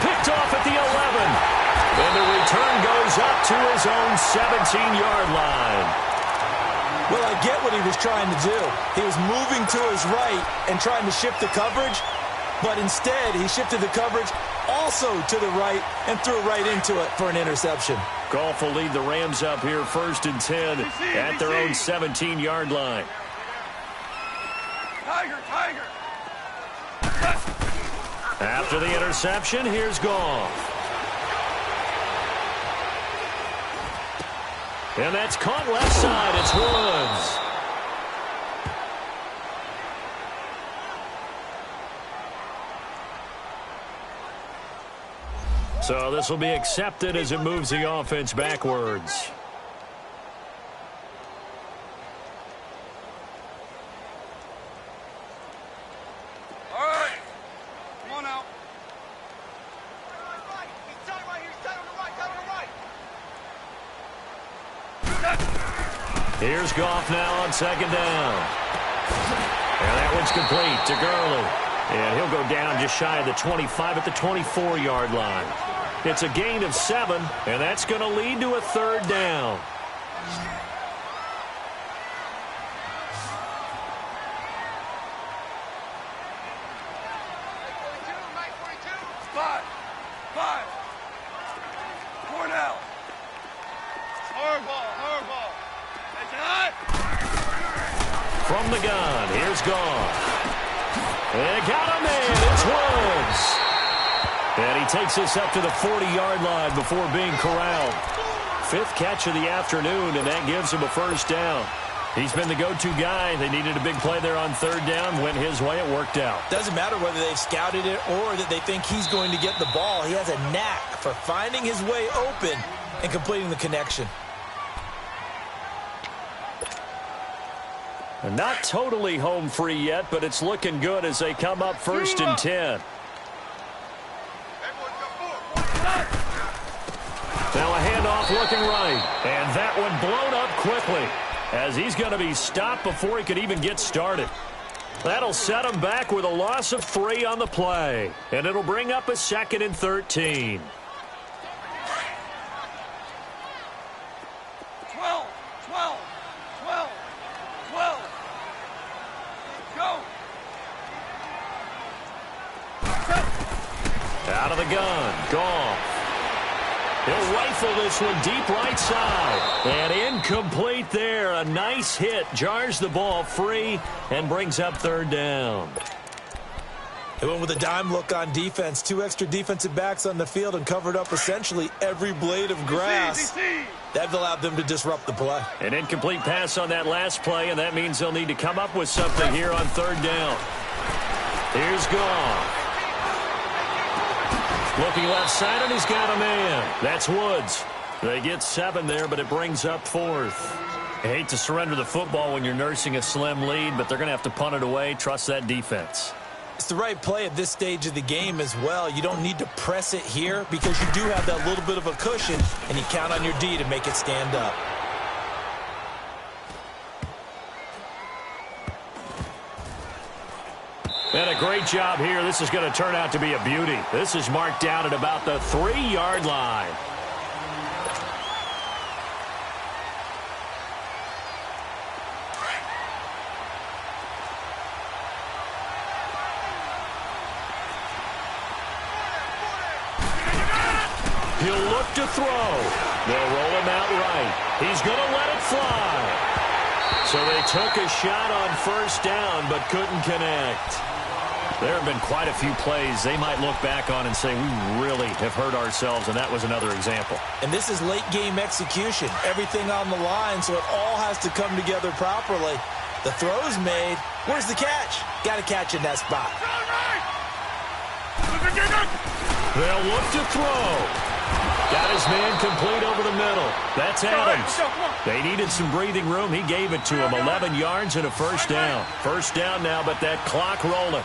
Picked off at the 11. And the return goes up to his own 17-yard line. Well, I get what he was trying to do. He was moving to his right and trying to shift the coverage, but instead he shifted the coverage also to the right and threw right into it for an interception. Goff will lead the Rams up here 1st and 10 at their own 17-yard line. Tiger. After the interception, here's Goff. And that's caught left side. It's Woods. So this will be accepted as it moves the offense backwards. All right. Come on out. Here's Goff now on 2nd down. And that one's complete to Gurley. And he'll go down just shy of the 25 at the 24-yard line. It's a gain of 7, and that's going to lead to a 3rd down. Five. Cornell. Hardball. That's hot. From the gun, here's Goff. And got him in. It's Woods. And he takes this up to the 40-yard line before being corralled. 5th catch of the afternoon, and that gives him a 1st down. He's been the go-to guy. They needed a big play there on 3rd down. Went his way. It worked out. Doesn't matter whether they've scouted it or that they think he's going to get the ball. He has a knack for finding his way open and completing the connection. And not totally home free yet, but it's looking good as they come up 1st and 10. Now a handoff looking right. And that one blown up quickly as he's going to be stopped before he could even get started. That'll set him back with a loss of 3 on the play. And it'll bring up a 2nd and 13. 12. Go. Out of the gun. Goff. He'll rifle this one deep right side. And incomplete there. A nice hit. Jars the ball free and brings up 3rd down. They went with a dime look on defense. 2 extra defensive backs on the field and covered up essentially every blade of grass. That allowed them to disrupt the play. An incomplete pass on that last play, and that means they'll need to come up with something here on 3rd down. Here's Goff. Looking left side, and he's got a man. That's Woods. They get 7 there, but it brings up 4th. I hate to surrender the football when you're nursing a slim lead, but they're going to have to punt it away. Trust that defense. It's the right play at this stage of the game as well. You don't need to press it here because you do have that little bit of a cushion, and you count on your D to make it stand up. And a great job here. This is going to turn out to be a beauty. This is marked down at about the 3-yard line. He'll look to throw. They'll roll him out right. He's going to let it fly. So they took a shot on first down but couldn't connect. There have been quite a few plays they might look back on and say, we really have hurt ourselves, and that was another example. And this is late-game execution. Everything on the line, so it all has to come together properly. The throw's made. Where's the catch? Got to catch in that spot. They'll look to throw. Got his man complete over the middle. That's Adams. They needed some breathing room. He gave it to him. 11 yards and a first down. First down now, but that clock rolling.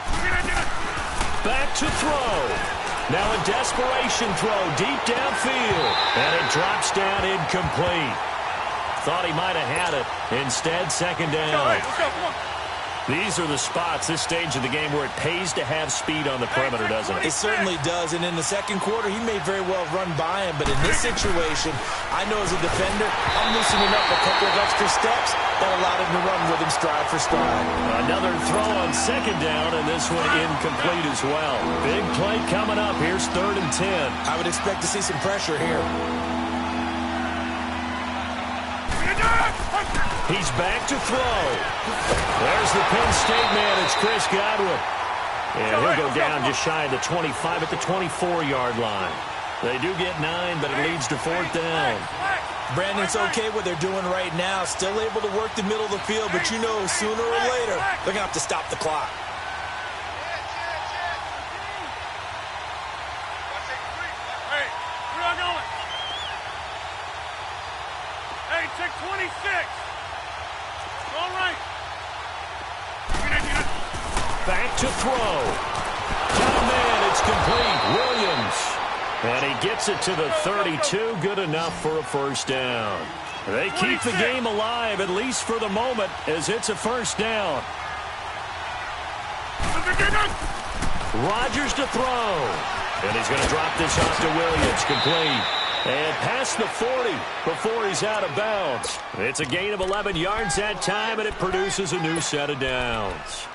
Back to throw. Now a desperation throw deep downfield. And it drops down incomplete. Thought he might have had it. Instead, second down. These are the spots, this stage of the game, where it pays to have speed on the perimeter, doesn't it? It certainly does, and in the second quarter, he may very well run by him, but in this situation, I know as a defender, I'm loosening up a couple of extra steps that allowed him to run with him stride for stride. Another throw on second down, and this one incomplete as well. Big play coming up. Here's 3rd and 10. I would expect to see some pressure here. He's back to throw. There's the Penn State man. It's Chris Godwin. And he'll go down just shy of the 25 at the 24-yard line. They do get 9, but it leads to 4th down. Brandon, it's okay what they're doing right now. Still able to work the middle of the field, but you know sooner or later they're going to have to stop the clock. Hey, where am I going? Hey, check 26. All right. Back to throw. Got a man. It's complete. Williams. And he gets it to the 32. Good enough for a first down. They keep the game alive, at least for the moment, as it's a first down. Rodgers to throw. And he's going to drop this off to Williams. Complete. And past the 40 before he's out of bounds. It's a gain of 11 yards that time, and it produces a new set of downs.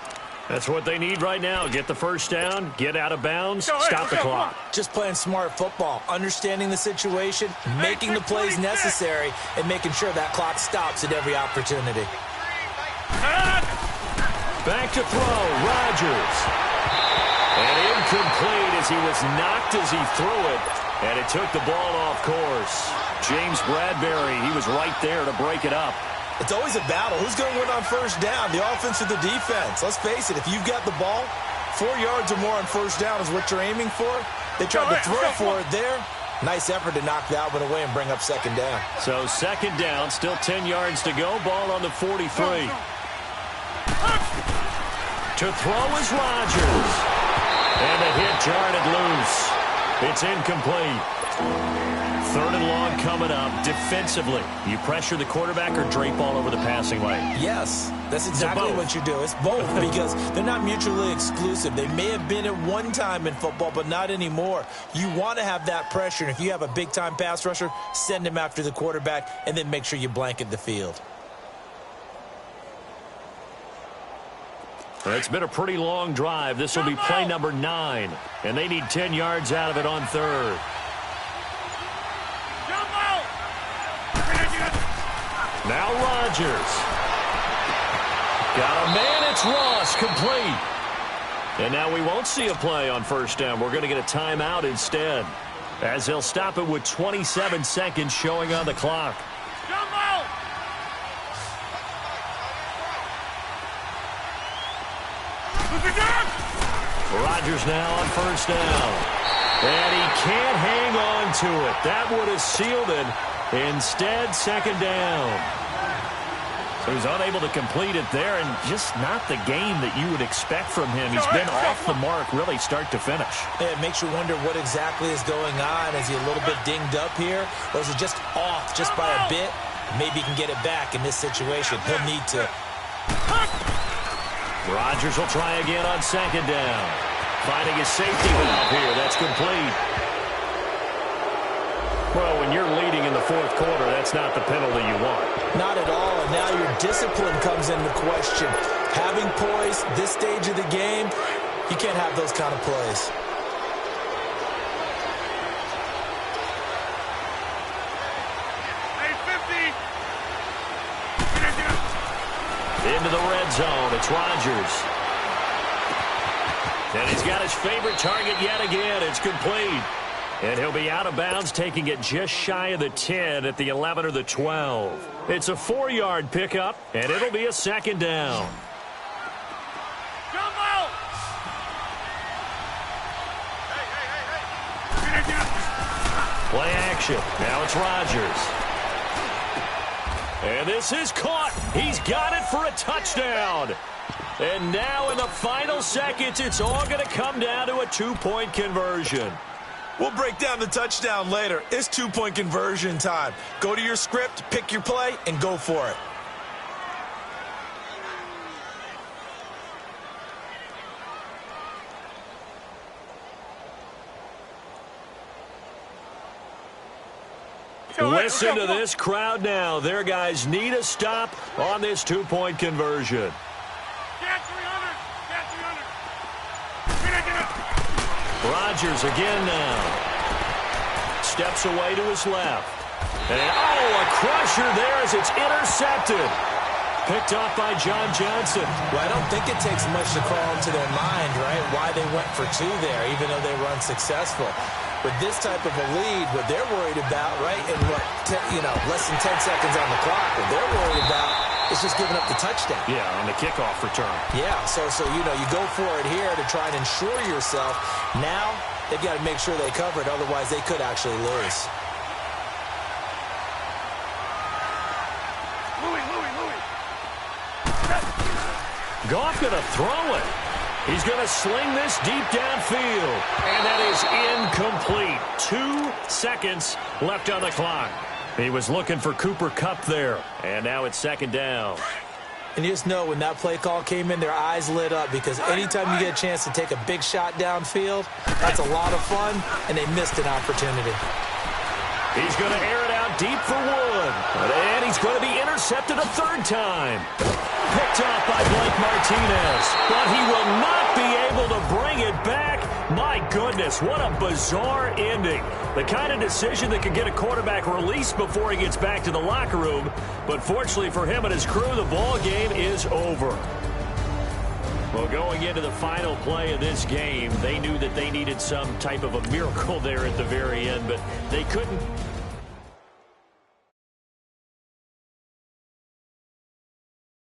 That's what they need right now. Get the first down, get out of bounds, stop the clock. Just playing smart football, understanding the situation, making the plays necessary, and making sure that clock stops at every opportunity. Back to throw, Rodgers. And incomplete as he was knocked as he threw it. And it took the ball off course. James Bradbury, he was right there to break it up. It's always a battle. Who's going to win on first down, the offense or the defense? Let's face it, if you've got the ball, 4 yards or more on first down is what you're aiming for. They tried to throw for it there. Nice effort to knock that one away and bring up second down. So second down, still 10 yards to go. Ball on the 43. To throw is Rodgers. And the hit jarred it loose. It's incomplete. 3rd and long coming up. Defensively, you pressure the quarterback or drape all over the passing lane? Yes, that's exactly what you do. It's both because they're not mutually exclusive. They may have been at one time in football, but not anymore. You want to have that pressure, and if you have a big-time pass rusher, send him after the quarterback, and then make sure you blanket the field. It's been a pretty long drive. This will be play number 9, and they need 10 yards out of it on 3rd. Now Rodgers. Got a man, it's Ross, complete. And now we won't see a play on first down. We're going to get a timeout instead, as they'll stop it with 27 seconds showing on the clock. Rodgers now on first down. And he can't hang on to it. That would have sealed it. Instead, second down. So he's unable to complete it there, and just not the game that you would expect from him. He's been off the mark really start to finish. Yeah, it makes you wonder what exactly is going on. Is he a little bit dinged up here, or is it just off just by a bit? Maybe he can get it back in this situation. He'll need to. Rodgers will try again on second down. Finding his safety valve here. That's complete. Well, when you're leading in the fourth quarter, that's not the penalty you want. Not at all, and now your discipline comes into question. Having poise this stage of the game, you can't have those kind of plays. Into the red zone, it's Rodgers. And he's got his favorite target yet again. It's complete. And he'll be out of bounds, taking it just shy of the 10 at the 11 or the 12. It's a 4-yard pickup, and it'll be a second down. Jumbo! Hey. Play action. Now it's Rodgers. And this is caught. He's got it for a touchdown. And now in the final seconds, it's all going to come down to a 2-point conversion. We'll break down the touchdown later. It's 2-point conversion time. Go to your script, pick your play, and go for it. Listen to this crowd now. Their guys need a stop on this 2-point conversion. Rodgers again now. Steps away to his left. And, a crusher there as it's intercepted. Picked off by John Johnson. Well, I don't think it takes much to crawl into their mind, right, why they went for 2 there, even though they were unsuccessful. With this type of a lead, what they're worried about, right, and less than 10 seconds on the clock, what they're worried about is just giving up the touchdown. Yeah, on the kickoff return. Yeah, so you go for it here to try and ensure yourself. Now they've got to make sure they cover it, otherwise they could actually lose. Goff going to throw it. He's going to sling this deep downfield. And that is incomplete. 2 seconds left on the clock. He was looking for Cooper Kupp there. And now it's second down. And you just know when that play call came in, their eyes lit up, because anytime you get a chance to take a big shot downfield, that's a lot of fun, and they missed an opportunity. He's going to air it out deep for Wood. And he's going to be intercepted a 3rd time. Picked off by Blake Martinez. But he will not be able to bring it back. My goodness, what a bizarre ending. The kind of decision that could get a quarterback released before he gets back to the locker room. But fortunately for him and his crew, the ball game is over. Well, going into the final play of this game, they knew that they needed some type of a miracle there at the very end, but they couldn't